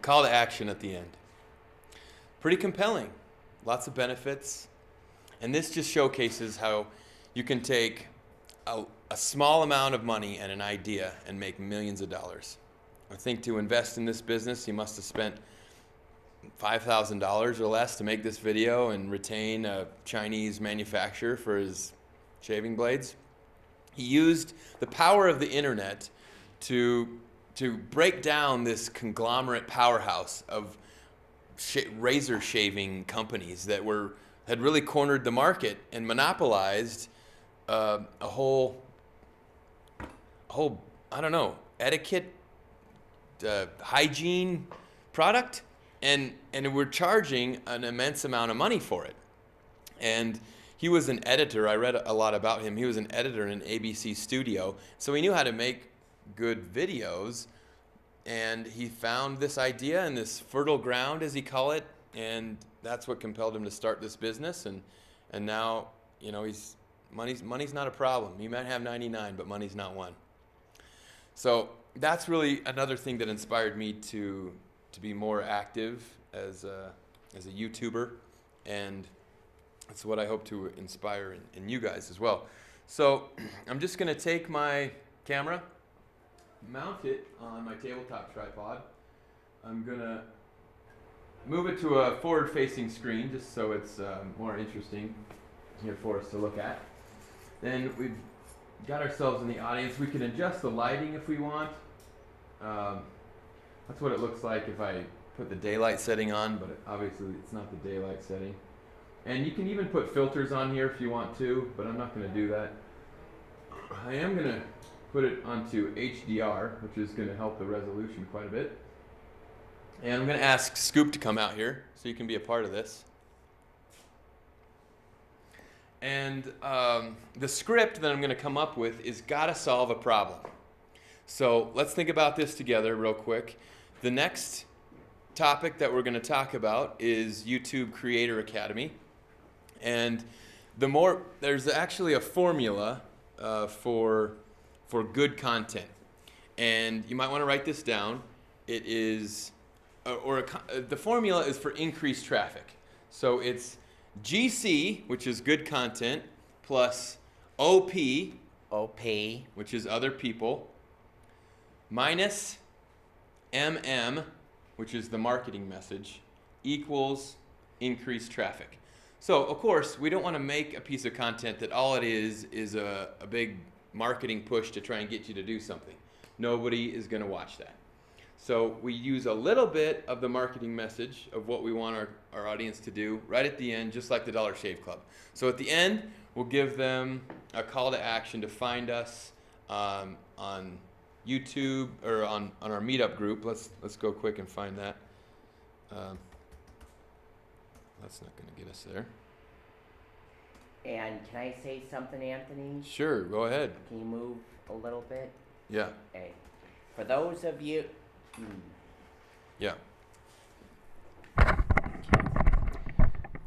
Call to action at the end. Pretty compelling. Lots of benefits. And this just showcases how you can take a small amount of money and an idea and make millions of dollars. I think to invest in this business, you must have spent $5,000 or less to make this video and retain a Chinese manufacturer for his shaving blades. He used the power of the internet to break down this conglomerate powerhouse of razor shaving companies that had really cornered the market and monopolized a whole I don't know, etiquette, hygiene product. And we're charging an immense amount of money for it. And he was an editor. I read a lot about him. He was an editor in an ABC studio. So he knew how to make good videos. And he found this idea and this fertile ground, as he call it. And that's what compelled him to start this business. And now, you know, money's not a problem. You might have 99, but money's not one. So that's really another thing that inspired me to be more active as a YouTuber And that's what I hope to inspire in you guys as well. So I'm just going to take my camera, mount it on my tabletop tripod. I'm going to move it to a forward-facing screen just so it's more interesting here for us to look at. Then we've got ourselves in the audience. We can adjust the lighting if we want. That's what it looks like if I put the daylight setting on, but obviously it's not the daylight setting. And you can even put filters on here if you want to, but I'm not going to do that. I am going to put it onto HDR, which is going to help the resolution quite a bit. And I'm going to ask Scoop to come out here so you can be a part of this. And the script that I'm going to come up with is gotta solve a problem. So let's think about this together real quick. The next topic that we're going to talk about is YouTube Creator Academy. And there's actually a formula for good content. And you might want to write this down. It is, the formula is for increased traffic. So it's GC, which is good content, plus OP, which is other people, minus MM, which is the marketing message, equals increased traffic. So, of course, we don't want to make a piece of content that all it is a big marketing push to try and get you to do something. Nobody is going to watch that. So we use a little bit of the marketing message of what we want our audience to do right at the end, just like the Dollar Shave Club. So at the end, we'll give them a call to action to find us on YouTube or on our meetup group. Let's go quick and find that. That's not going to get us there. And can I say something, Anthony? Sure, go ahead. Can you move a little bit? Yeah. Okay. For those of you... Yeah.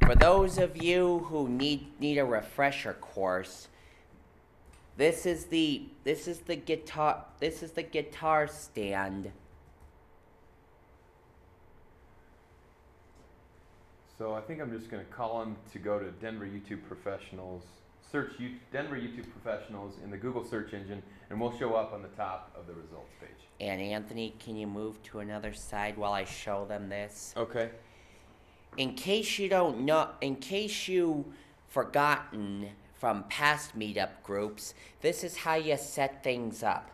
For those of you who need a refresher course, this is the guitar stand. So I think I'm just going to call them to go to Denver YouTube Professionals, search Denver YouTube Professionals in the Google search engine, and we'll show up on the top of the results page. And Anthony, can you move to another side while I show them this? Okay. In case you don't know, in case you've forgotten from past meetup groups, this is how you set things up.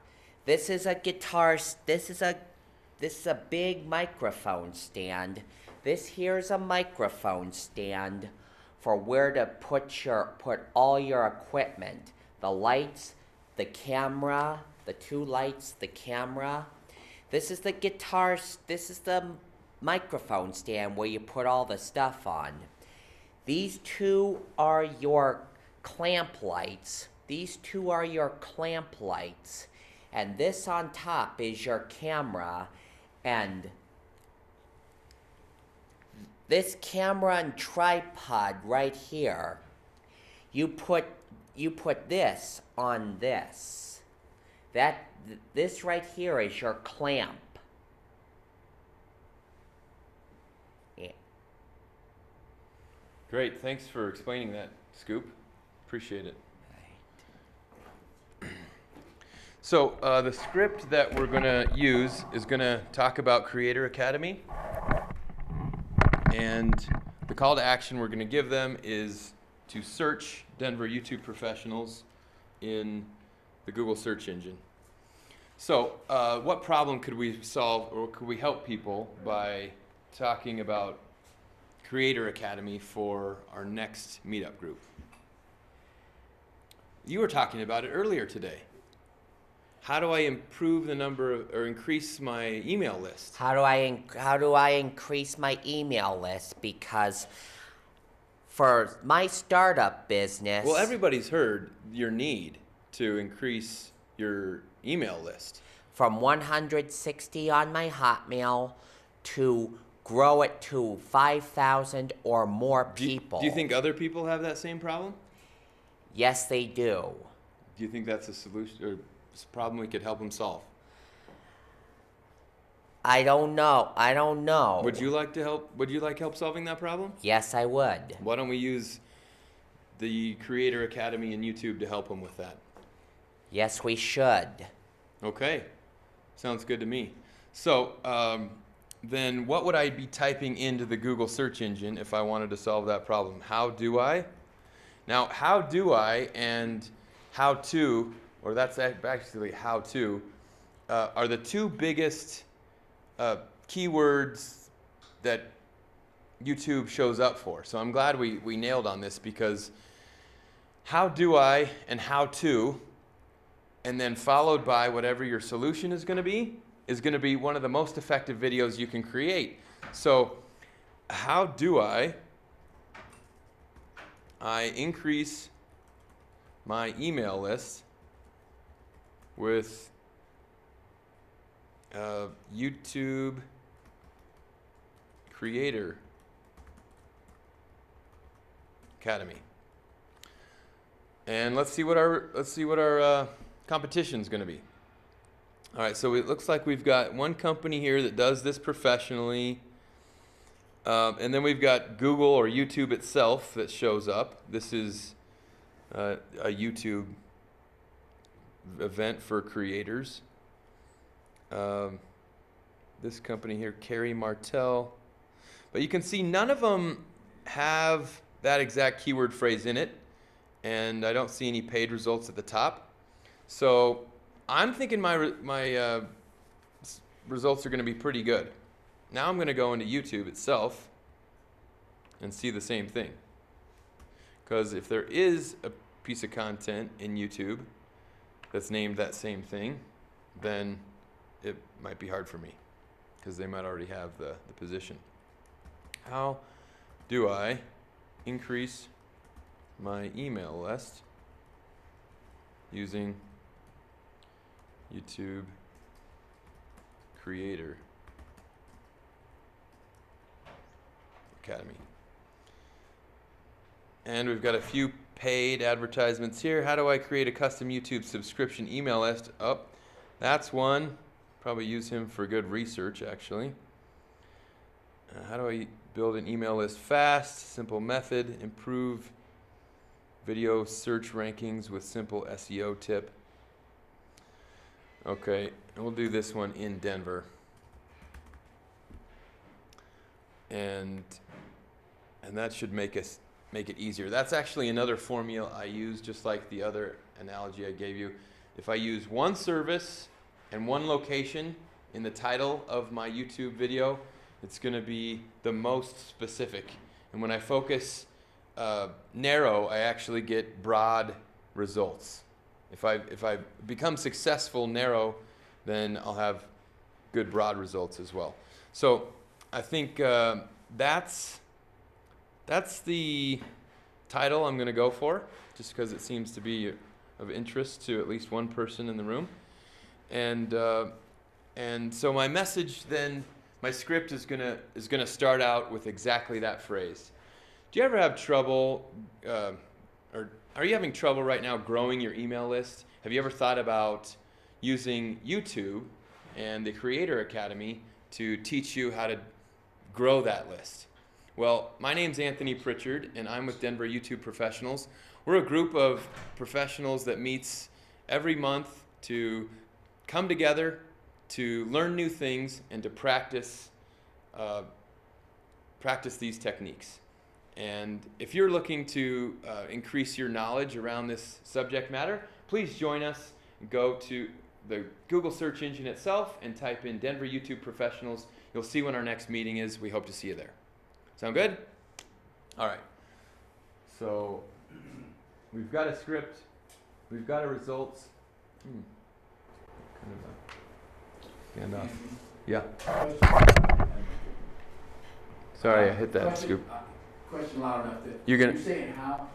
This is a guitar, this is a big microphone stand. This here's a microphone stand for where to put all your equipment. The lights, the camera, the two lights, the camera. This is the guitar, this is the microphone stand where you put all the stuff on. These two are your clamp lights. These two are your clamp lights. And this on top is your camera. And this camera and tripod right here, you put this on this. This right here is your clamp. Yeah. Great, thanks for explaining that, Scoop. Appreciate it. So the script that we're going to use is going to talk about Creator Academy. And the call to action we're going to give them is to search Denver YouTube Professionals in the Google search engine. So what problem could we solve, or could we help people by talking about Creator Academy for our next meetup group? You were talking about it earlier today. How do I improve the number of, or increase my email list? How do I increase my email list? Because for my startup business... Well, everybody's heard your need to increase your email list. From 160 on my Hotmail to grow it to 5,000 or more people. Do you think other people have that same problem? Yes, they do. Do you think that's a solution or problem we could help them solve? I don't know. I don't know. Would you like to help? Would you like help solving that problem? Yes, I would. Why don't we use the Creator Academy and YouTube to help them with that? Yes, we should. Okay, sounds good to me. So then what would I be typing into the Google search engine if I wanted to solve that problem? How do I? Now, how do I and how to, or that's actually how to, are the two biggest keywords that YouTube shows up for. So I'm glad we nailed on this, because how do I and how to, and then followed by whatever your solution is going to be one of the most effective videos you can create. So how do I increase my email list with YouTube Creator Academy? And let's see what our competition is going to be. All right, so it looks like we've got one company here that does this professionally, and then we've got Google or YouTube itself that shows up. This is a YouTube event for creators. This company here, Carrie Martell, but you can see none of them have that exact keyword phrase in it, and I don't see any paid results at the top. So I'm thinking my results are going to be pretty good. Now I'm going to go into YouTube itself and see the same thing. Because if there is a piece of content in YouTube that's named that same thing, then it might be hard for me, because they might already have the position. How do I increase my email list using YouTube Creator Academy? And we've got a few paid advertisements here. How do I create a custom YouTube subscription email list? Oh, that's one. Probably use him for good research, actually. How do I build an email list fast? Simple method. Improve video search rankings with simple SEO tip. Okay, and we'll do this one in Denver. And that should make it easier. That's actually another formula I use, just like the other analogy I gave you. If I use one service and one location in the title of my YouTube video, it's going to be the most specific. And when I focus narrow, I actually get broad results. If I become successful narrow, then I'll have good broad results as well. So I think that's the title I'm going to go for, just because it seems to be of interest to at least one person in the room. And so my message then, my script is gonna start out with exactly that phrase. Do you ever have trouble, or are you having trouble right now growing your email list? Have you ever thought about using YouTube and the Creator Academy to teach you how to grow that list? Well, my name's Anthony Pritchard, and I'm with Denver YouTube Professionals. We're a group of professionals that meets every month to come together to learn new things and to practice these techniques. And if you're looking to increase your knowledge around this subject matter, please join us. Go to the Google search engine itself and type in Denver YouTube Professionals. You'll see when our next meeting is. We hope to see you there. Sound good? All right. So we've got a script. We've got our results. Kind of a handoff. Yeah. Sorry, I hit that scoop. Question loud enough that you're saying how?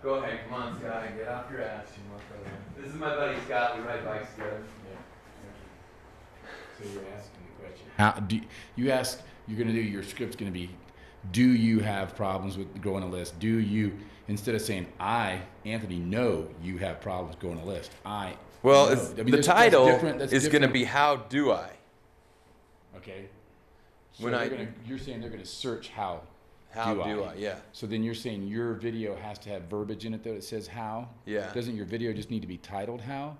Go ahead, come on, Scott, get off your ass. This is my buddy Scott. We ride bikes together. Yeah. So you're asking the question. How do you ask? You're going to do your script's going to be, do you have problems with growing a list? Do you, instead of saying I, Anthony, know you have problems growing a list. Well, the title is going to be how do I? Okay. So When you're saying they're gonna search how do I? Yeah. So then you're saying your video has to have verbiage in it that says how? Yeah. Doesn't your video just need to be titled how?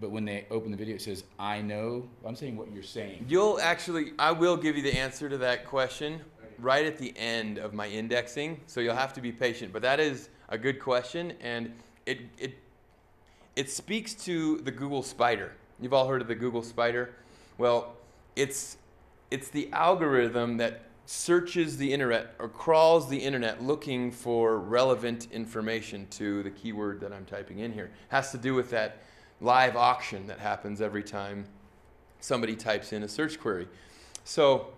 But when they open the video, it says, I know. I'm saying what you're saying. I will give you the answer to that question right at the end of my indexing. So you'll have to be patient. But that is a good question. And it speaks to the Google Spider. You've all heard of the Google Spider? Well, it's the algorithm that searches the internet or crawls the internet looking for relevant information to the keyword that I'm typing in here. It has to do with that live auction that happens every time somebody types in a search query. So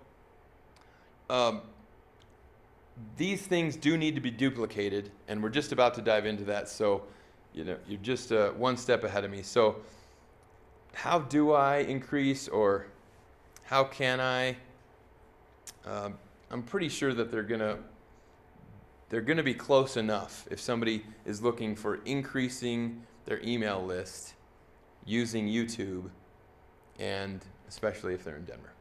these things do need to be duplicated, and we're just about to dive into that. So you're just one step ahead of me. So how do I increase, or how can I? I'm pretty sure that they're gonna be close enough if somebody is looking for increasing their email list using YouTube, and especially if they're in Denver.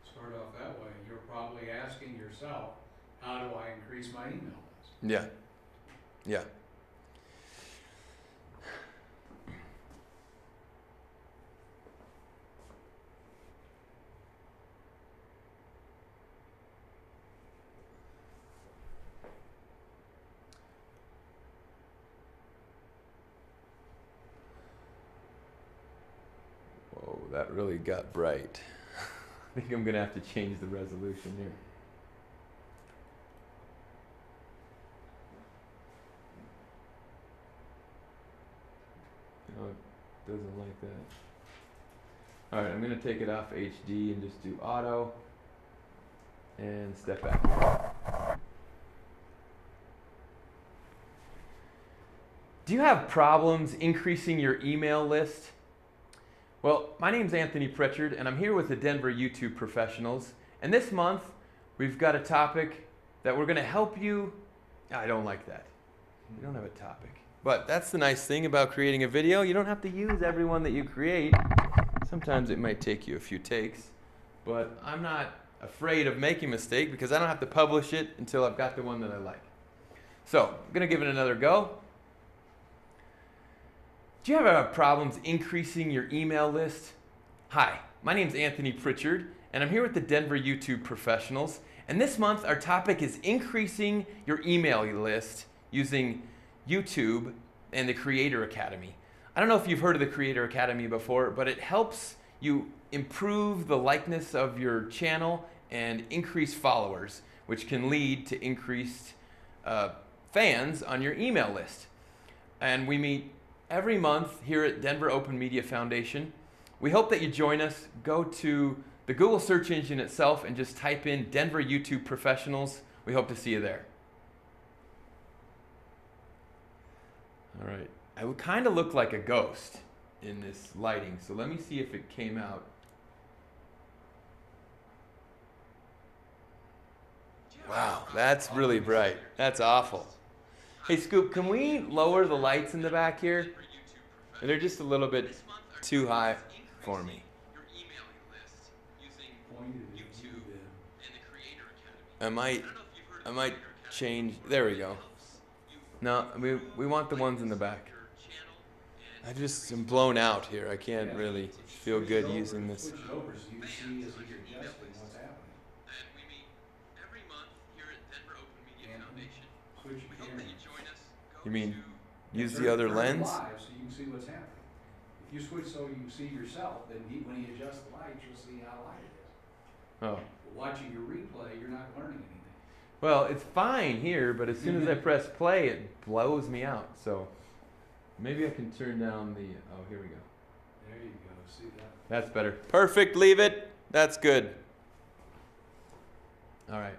Start off that way. You're probably asking yourself, how do I increase my email list? Yeah. Yeah. Whoa, that really got bright. I think I'm gonna have to change the resolution here. No, it doesn't like that. All right, I'm gonna take it off HD and just do auto and step back. Do you have problems increasing your email list? Well, my name's Anthony Pritchard, and I'm here with the Denver YouTube professionals. And this month, we've got a topic that we're gonna help you. I don't like that. We don't have a topic. But that's the nice thing about creating a video. You don't have to use every one that you create. Sometimes it might take you a few takes, but I'm not afraid of making a mistake because I don't have to publish it until I've got the one that I like. So I'm gonna give it another go. Do you have problems increasing your email list? Hi, my name's Anthony Pritchard, and I'm here with the Denver YouTube professionals. And this month, our topic is increasing your email list using YouTube and the Creator Academy. I don't know if you've heard of the Creator Academy before, but it helps you improve the likeness of your channel and increase followers, which can lead to increased fans on your email list. And we meet every month here at Denver Open Media Foundation. We hope that you join us. Go to the Google search engine itself and just type in Denver YouTube Professionals. We hope to see you there. All right. I would kind of look like a ghost in this lighting, so let me see if it came out. Wow, that's really bright. That's awful. Hey, Scoop, can we lower the lights in the back here? They're just a little bit too high for me. I might change. There we go. No, we want the ones in the back. I just am blown out here. I can't really feel good using this. Switch it over so you can see as you're adjusting what's happening. Switch your camera. You mean use the other lens? Live so you can see what's happening. If you switch so you can see yourself, then when he adjusts the lights, you'll see how light it is. Oh. But watching your replay, you're not learning anything. Well, it's fine here, but as soon as I press play, it blows me out. So maybe I can turn down the. Oh, here we go. There you go. See that? That's better. Perfect. Leave it. That's good. All right.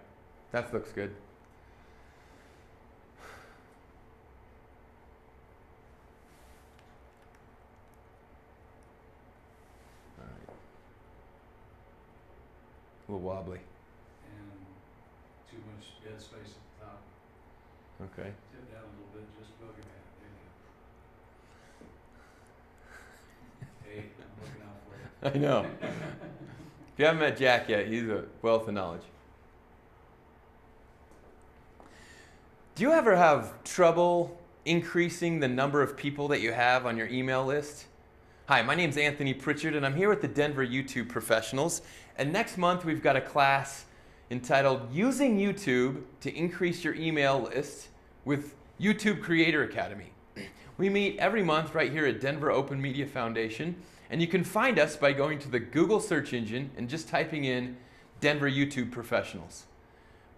That looks good. All right. A little wobbly. And too much dead space at the top. Okay. Tip down a little bit, just above your head. There you go. Hey, I'm looking out for you. I know. If you haven't met Jack yet, he's a wealth of knowledge. Do you ever have trouble increasing the number of people that you have on your email list? Hi, my name's Anthony Pritchard, and I'm here with the Denver YouTube Professionals. And next month, we've got a class entitled Using YouTube to Increase Your Email List with YouTube Creator Academy. We meet every month right here at Denver Open Media Foundation, and you can find us by going to the Google search engine and just typing in Denver YouTube Professionals.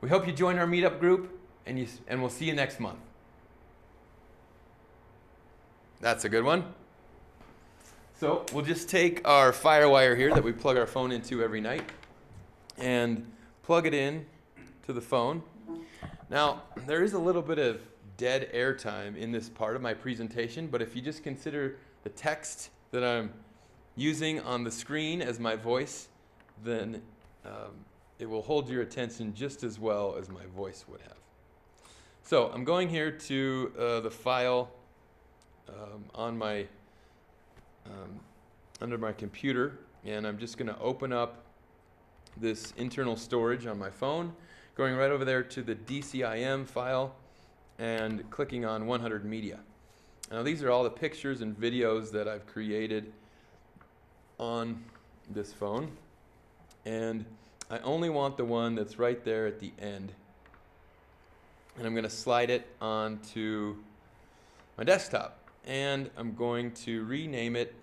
We hope you join our meetup group, and we'll see you next month. That's a good one. So we'll just take our FireWire here that we plug our phone into every night and plug it in to the phone. Now, there is a little bit of dead air time in this part of my presentation, but if you just consider the text that I'm using on the screen as my voice, then it will hold your attention just as well as my voice would have. So I'm going here to the file on my under my computer, and I'm just going to open up this internal storage on my phone, going right over there to the DCIM file and clicking on 100 media. Now these are all the pictures and videos that I've created on this phone, and I only want the one that's right there at the end. And I'm going to slide it onto my desktop, and I'm going to rename it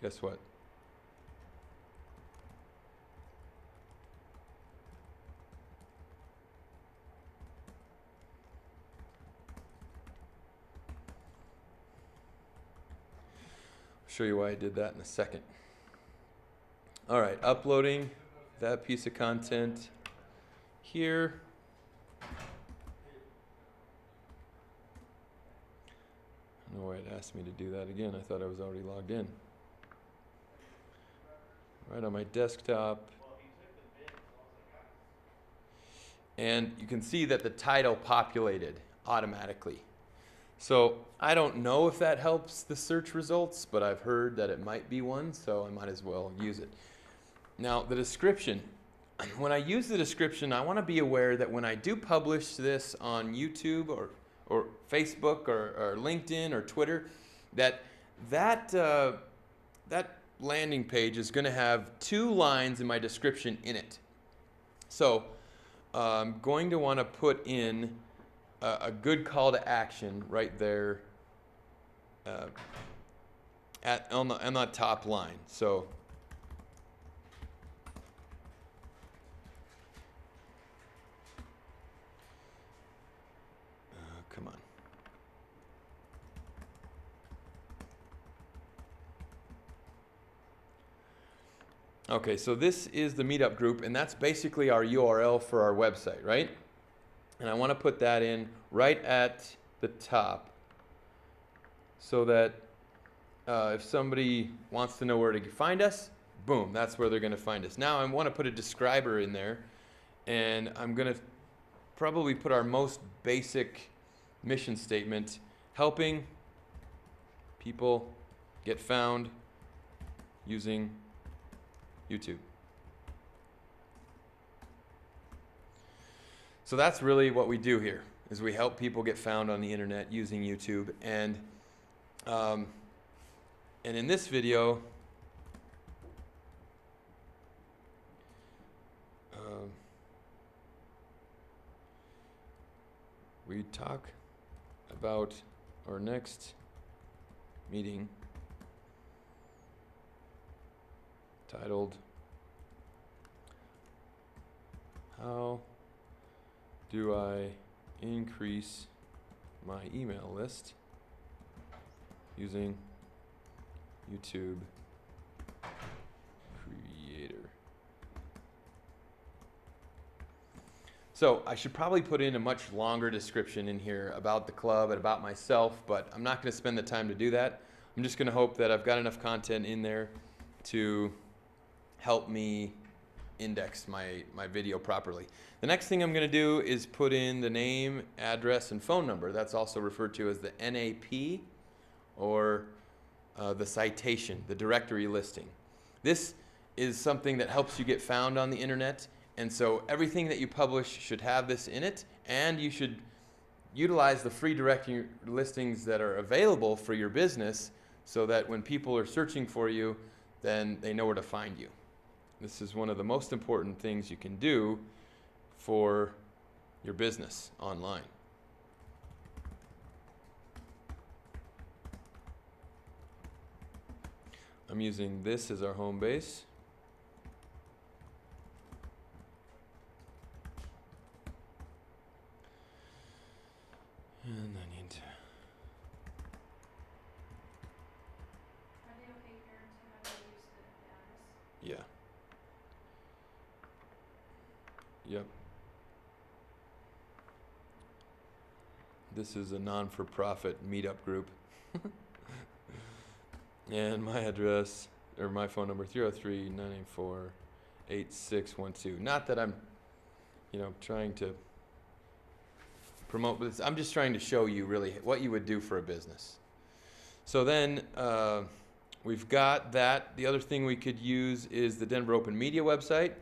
guess what? I'll show you why I did that in a second. All right, uploading that piece of content here. I don't know why it asked me to do that again. I thought I was already logged in. Right on my desktop. And you can see that the title populated automatically. So I don't know if that helps the search results, but I've heard that it might be one, so I might as well use it. Now, the description. When I use the description, I want to be aware that when I do publish this on YouTube or Facebook or LinkedIn or Twitter, that landing page is going to have 2 lines in my description in it. So I'm going to want to put in a good call to action right there on that top line. So come on. Okay, so this is the meetup group, and that's basically our URL for our website, right? And I want to put that in right at the top so that if somebody wants to know where to find us, boom, that's where they're going to find us. Now I want to put a describer in there, and I'm going to probably put our most basic mission statement, helping people get found using YouTube. So that's really what we do here, is we help people get found on the internet using YouTube. And in this video, we talk about our next meeting titled, How Do I Increase My Email List Using YouTube Creator? So I should probably put in a much longer description in here about the club and about myself, but I'm not going to spend the time to do that. I'm just going to hope that I've got enough content in there to help me index my video properly. The next thing I'm going to do is put in the name, address, and phone number. That's also referred to as the NAP, or the citation, the directory listing. This is something that helps you get found on the internet, and so everything that you publish should have this in it, and you should utilize the free directory listings that are available for your business so that when people are searching for you, then they know where to find you. This is one of the most important things you can do for your business online. I'm using this as our home base. And I need to. Are they okay here to have you use the address? Yeah. Yep. This is a non-for-profit meetup group. And my address, or my phone number, 303-984-8612. Not that I'm, trying to promote this. I'm just trying to show you really what you would do for a business. So then we've got that. The other thing we could use is the Denver Open Media website.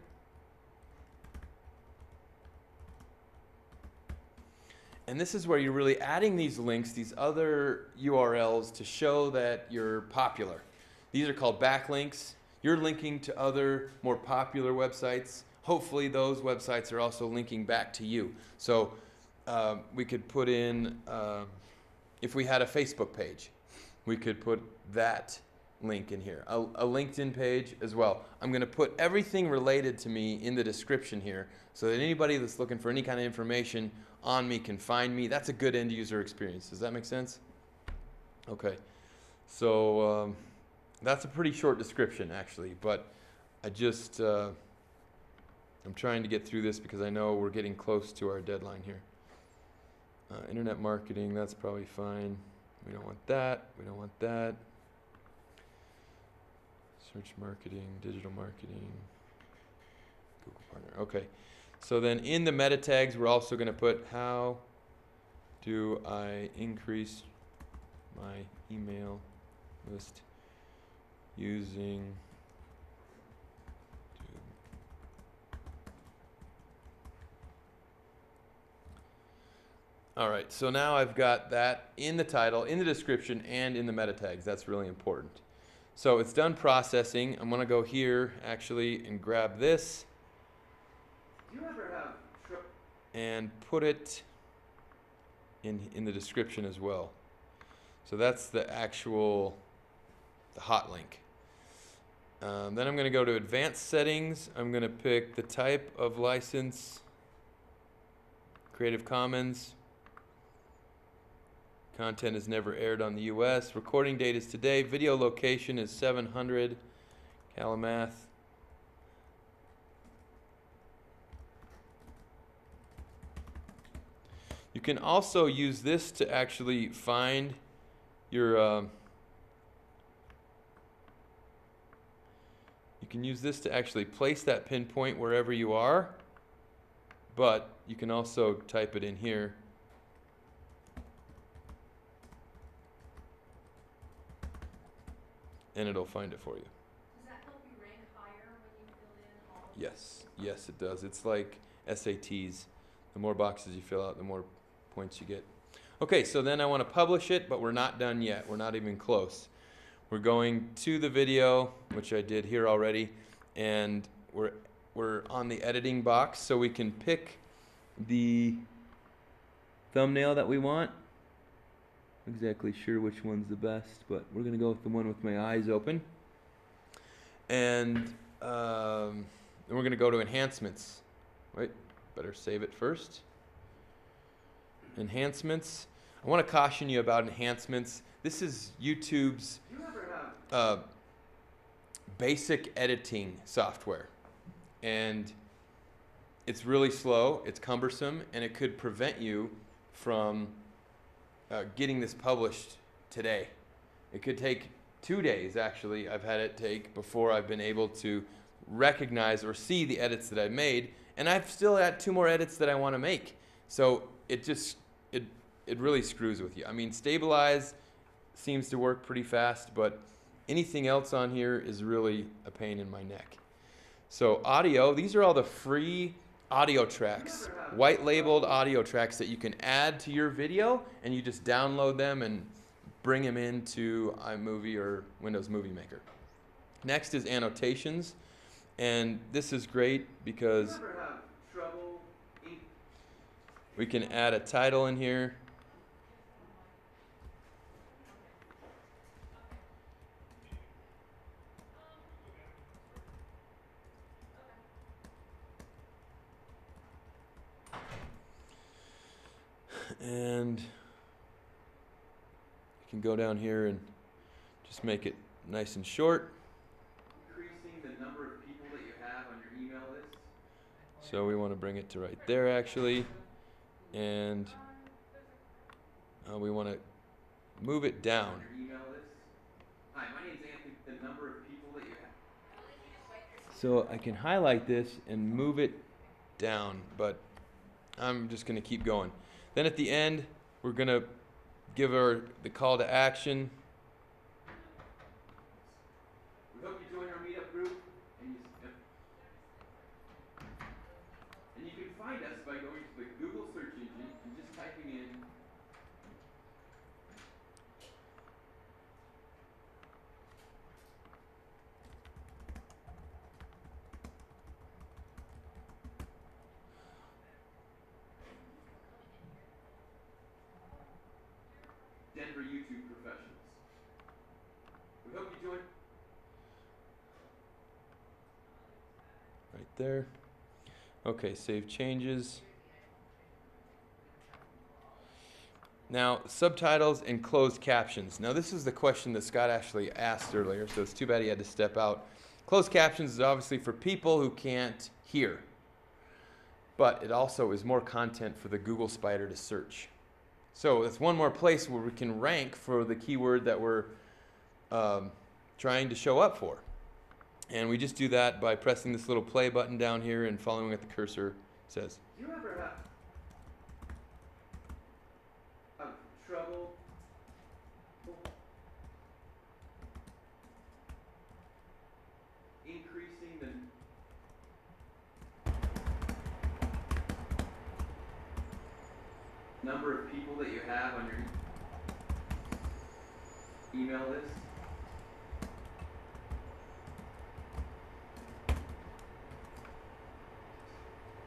And this is where you're really adding these links, these other URLs to show that you're popular. These are called backlinks. You're linking to other more popular websites. Hopefully those websites are also linking back to you. So we could put in, if we had a Facebook page, we could put that link in here. A LinkedIn page as well. I'm going to put everything related to me in the description here so that anybody that's looking for any kind of information on me can find me. That's a good end user experience. Does that make sense? Okay. So that's a pretty short description actually, but I just, I'm trying to get through this because I know we're getting close to our deadline here. Internet marketing, that's probably fine. We don't want that. We don't want that. Search marketing, digital marketing, Google Partner. Okay. So then in the meta tags, we're also going to put, how do I increase my email list using All right, so now I've got that in the title, in the description, and in the meta tags. That's really important. So it's done processing. I'm going to go here actually and grab this. Do you ever have and put it in the description as well. So that's the actual hot link. Then I'm going to go to advanced settings. I'm going to pick the type of license, Creative Commons. Content is never aired on the US. Recording date is today. Video location is 700 Kalamath. You can also use this to actually find your you can use this to actually place that pinpoint wherever you are, but you can also type it in here. And it'll find it for you. Does that help you rank higher when you fill in all? Yes, yes it does. It's like SATs. The more boxes you fill out, the more points you get. Okay, so then I want to publish it, but we're not done yet. We're not even close. We're going to the video, which I did here already, and we're on the editing box, so we can pick the thumbnail that we want. Not exactly sure which one's the best, but we're going to go with the one with my eyes open. And then we're going to go to enhancements. Wait, better save it first. Enhancements. I want to caution you about enhancements. This is YouTube's basic editing software. And it's really slow, it's cumbersome, and it could prevent you from getting this published today. It could take 2 days, actually, I've had it take before I've been able to recognize or see the edits that I've made, and I've still got 2 more edits that I want to make. So it just, it really screws with you. I mean, stabilize seems to work pretty fast, but anything else on here is really a pain in my neck. So audio, these are all the free audio tracks, white labeled audio tracks that you can add to your video, and you just download them and bring them into iMovie or Windows Movie Maker. Next is annotations, and this is great because we can add a title in here. And you can go down here and just make it nice and short. Increasing the number of people that you have on your email list. So we want to bring it to right there actually. And we want to move it down. Hi, my name's Anthony. The number of people that you have. So I can highlight this and move it down, but I'm just going to keep going. Then at the end, we're going to give her the call to action. We hope you join our meetup group. And you can find us by going to the Google search engine and just typing in Denver YouTube professionals. We hope you join. Right there. Okay, save changes. Now, subtitles and closed captions. Now, this is the question that Scott actually asked earlier, so it's too bad he had to step out. Closed captions is obviously for people who can't hear, but it also is more content for the Google Spider to search. So it's one more place where we can rank for the keyword that we're trying to show up for. And we just do that by pressing this little play button down here and following what the cursor says. Do you ever have trouble increasing the number of people that you have on your email list?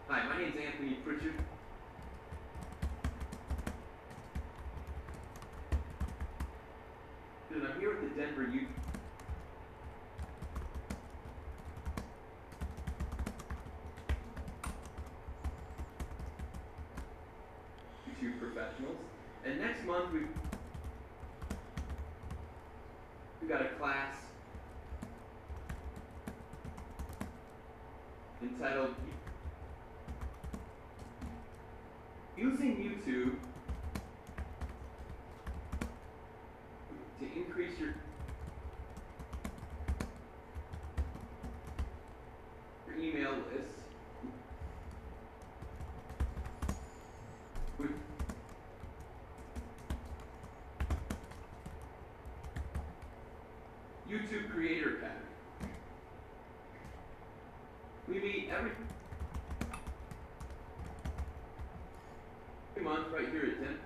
Hi, my name's Anthony Pritchard. And I'm here at the Denver YouTube professionals. And next month we've got a class entitled Using YouTube to Increase Your Email List with YouTube Creator Academy. We meet every month right here at 10.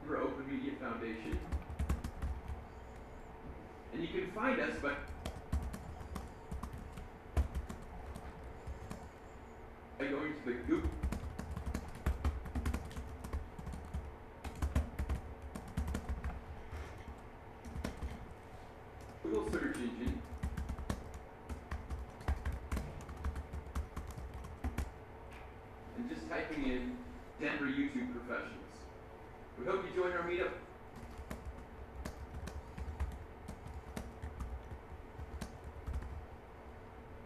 For Open Media Foundation. And you can find us by going to the Google search engine and just typing in Denver YouTube professionals. We hope you join our meetup.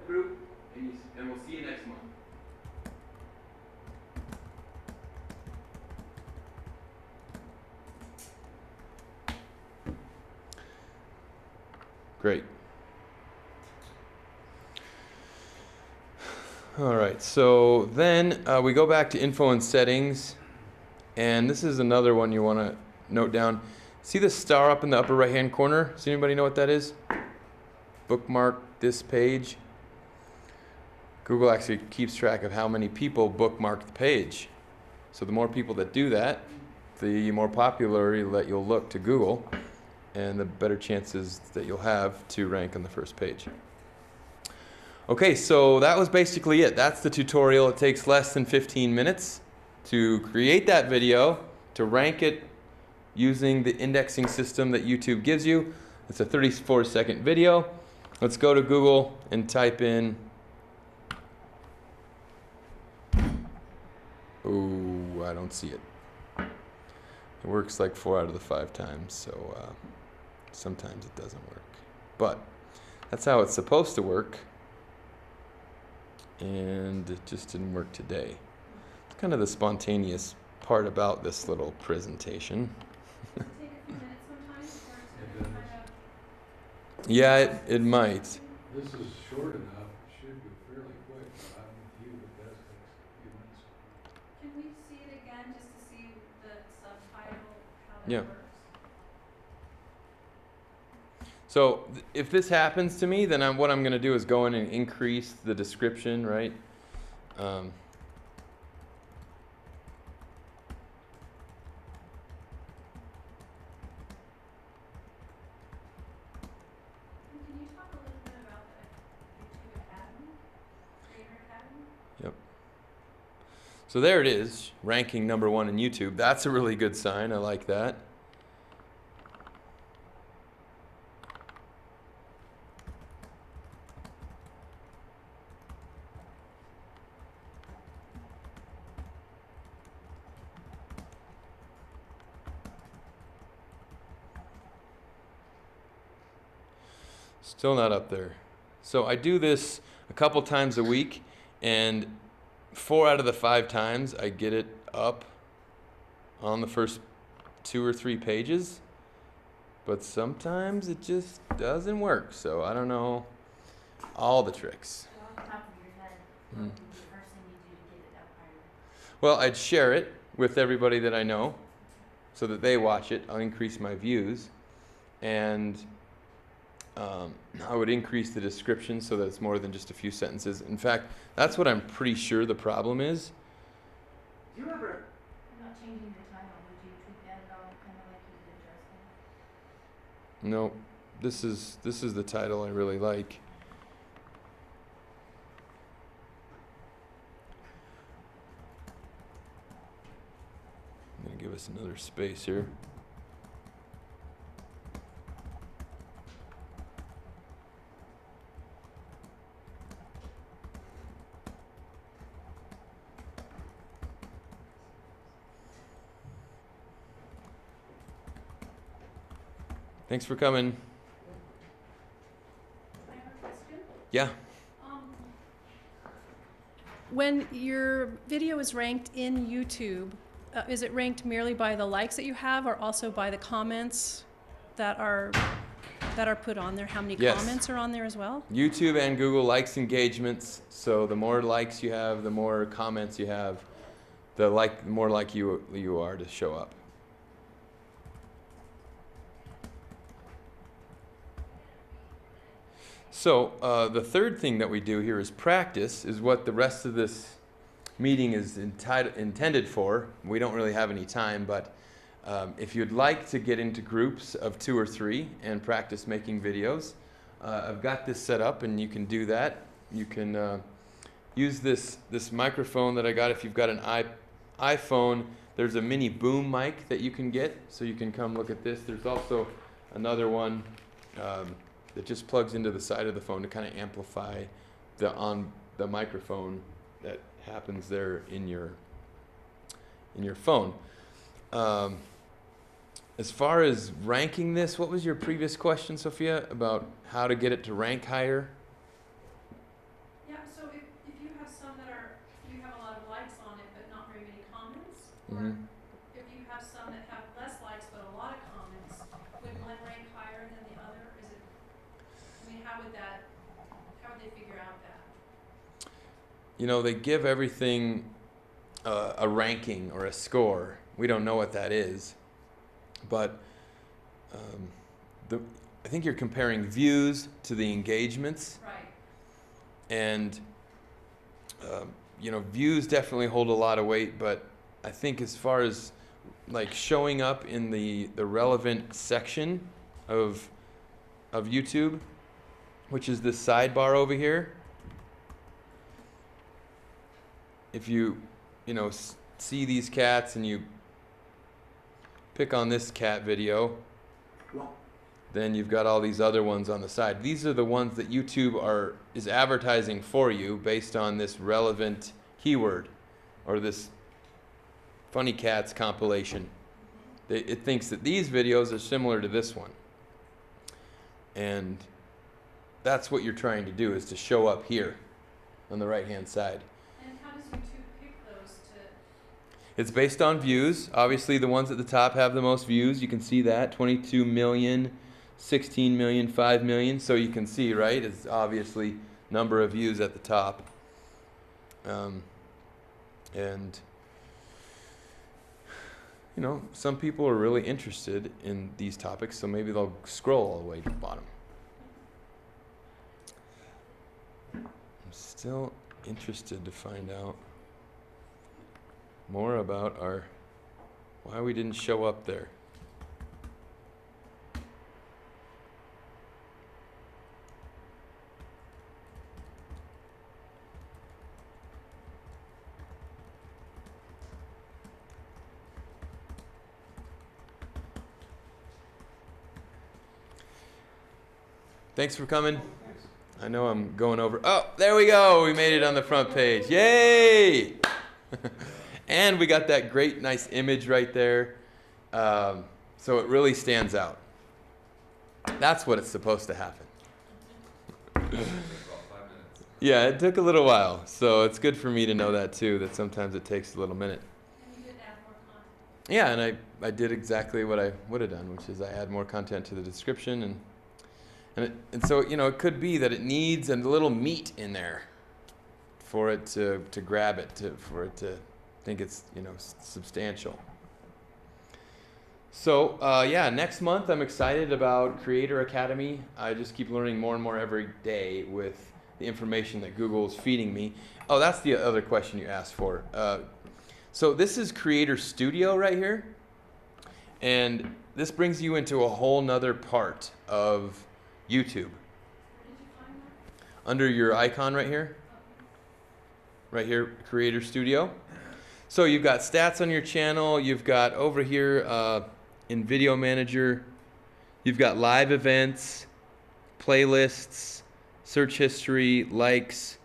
Group, and we'll see you next month. Great. All right, so then we go back to info and settings, and this is another one you want to note down. See the star up in the upper right hand corner? Does anybody know what that is? Bookmark this page. Google actually keeps track of how many people bookmark the page. So the more people that do that, the more popular that you'll look to Google, and the better chances that you'll have to rank on the first page. Okay, so that was basically it. That's the tutorial. It takes less than 15 minutes to create that video, to rank it using the indexing system that YouTube gives you. It's a 34-second video. Let's go to Google and type in, oh, I don't see it. It works like 4 out of the 5 times, so sometimes it doesn't work. But that's how it's supposed to work. And it just didn't work today. It's kind of the spontaneous part about this little presentation. Yeah, it might. This is short enough, it should be fairly quick, but I'm with you, it does take a few minutes. Can we see it again just to see the subtitle, how that Yeah. works? So if this happens to me, then what I'm going to do is go in and increase the description, right? Can you talk a little bit about the YouTube Academy, Creator Academy? Yep. So there it is, ranking #1 in YouTube. That's a really good sign. I like that. Still not up there. So I do this a couple times a week, and 4 out of the 5 times I get it up on the first 2 or 3 pages, but sometimes it just doesn't work. So I don't know all the tricks. Off the top of your head, what would be the first thing you do to get it up higher? Well, I'd share it with everybody that I know so that they watch it. I'll increase my views, and I would increase the description so that it's more than just a few sentences. In fact, that's what I'm pretty sure the problem is. Do you ever? Not changing the title, would you tweak that at all, kind of like you did No, this is the title I really like. I'm gonna give us another space here. Thanks for coming. I have a question. Yeah. When your video is ranked in YouTube, is it ranked merely by the likes that you have, or also by the comments that are put on there? How many Yes. comments are on there as well? YouTube and Google likes engagements, so the more likes you have, the more comments you have, the more like you are to show up. So the third thing that we do here is practice, is what the rest of this meeting is intended for. We don't really have any time, but if you'd like to get into groups of 2 or 3 and practice making videos, I've got this set up and you can do that. You can use this microphone that I got. If you've got an iPhone, there's a mini boom mic that you can get, so you can come look at this. There's also another one that just plugs into the side of the phone to kind of amplify the microphone that happens there in your phone. As far as ranking this, what was your previous question, Sophia, about how to get it to rank higher? Yeah, so if you have some you have a lot of likes on it but not very many comments, Mm-hmm. or if you have some that have less likes but a lot of comments, would one rank higher than the other? Is it, I mean, how would they figure out that? you know, they give everything a ranking or a score. We don't know what that is, but I think you're comparing views to the engagements. Right. And, you know, views definitely hold a lot of weight, but I think as far as like showing up in the relevant section of YouTube, which is this sidebar over here, if you know, see these cats and you pick on this cat video, then you've got all these other ones on the side. These are the ones that YouTube is advertising for you based on this relevant keyword or this funny cats compilation. It thinks that these videos are similar to this one. And that's what you're trying to do, is to show up here on the right-hand side. And how does YouTube pick those to... It's based on views. Obviously, the ones at the top have the most views. You can see that, 22 million, 16 million, 5 million. So you can see, right, it's obviously number of views at the top. And, you know, some people are really interested in these topics, so maybe they'll scroll all the way to the bottom. I'm still interested to find out more about why we didn't show up there. Thanks for coming. I know I'm going over. Oh, there we go. We made it on the front page. Yay! And we got that great, nice image right there. So it really stands out. That's what it's supposed to happen. Yeah, it took a little while. So it's good for me to know that too, that sometimes it takes a little minute. And you did add more content. Yeah, and I did exactly what I would have done, which is I add more content to the description. And so, you know, it could be that it needs a little meat in there for it to grab it, for it to think it's, you know, substantial. So, yeah, next month I'm excited about Creator Academy. I just keep learning more and more every day with the information that Google is feeding me. Oh, that's the other question you asked for. So this is Creator Studio right here. And this brings you into a whole nother part of YouTube. Under your icon right here. Right here, Creator Studio. So you've got stats on your channel. You've got over here in Video Manager, you've got live events, playlists, search history, likes,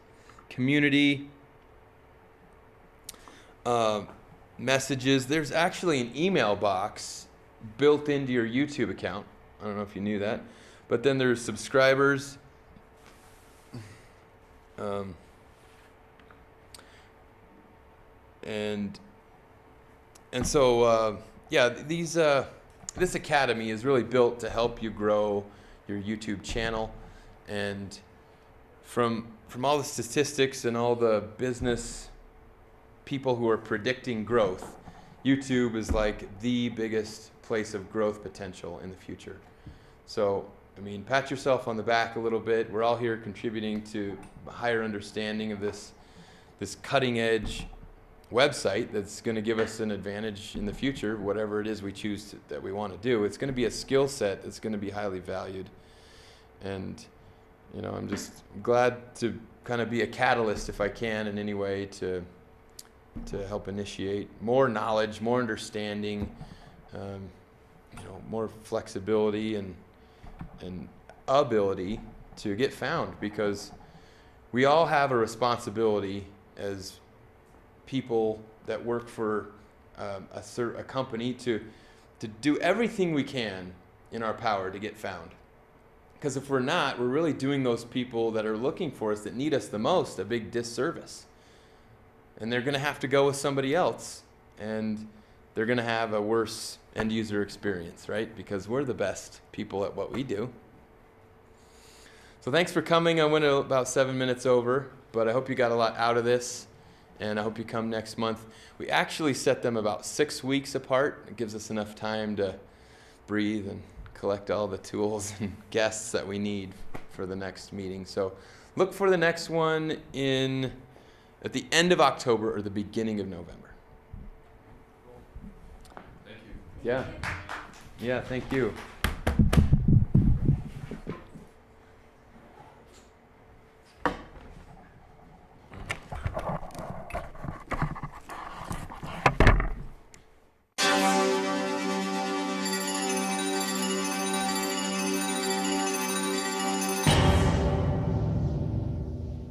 community, messages. There's actually an email box built into your YouTube account. I don't know if you knew that. But then there's subscribers. And so yeah, this academy is really built to help you grow your YouTube channel. And from all the statistics and all the business people who are predicting growth, YouTube is like the biggest place of growth potential in the future. So, I mean, pat yourself on the back a little bit. We're all here contributing to a higher understanding of this cutting edge website that's going to give us an advantage in the future, whatever it is we choose that we want to do. It's going to be a skill set that's going to be highly valued. And, you know, I'm just glad to kind of be a catalyst, if I can, in any way to help initiate more knowledge, more understanding, you know, more flexibility and ability to get found, because we all have a responsibility as people that work for a company to do everything we can in our power to get found. Because if we're not, we're really doing those people that are looking for us, that need us the most, a big disservice. And they're going to have to go with somebody else, and they're going to have a worse end user experience, right? Because we're the best people at what we do. So thanks for coming. I went about 7 minutes over, but I hope you got a lot out of this, and I hope you come next month. We actually set them about 6 weeks apart. It gives us enough time to breathe and collect all the tools and guests that we need for the next meeting. So look for the next one at the end of October or the beginning of November. Thank you. Yeah. Yeah, thank you.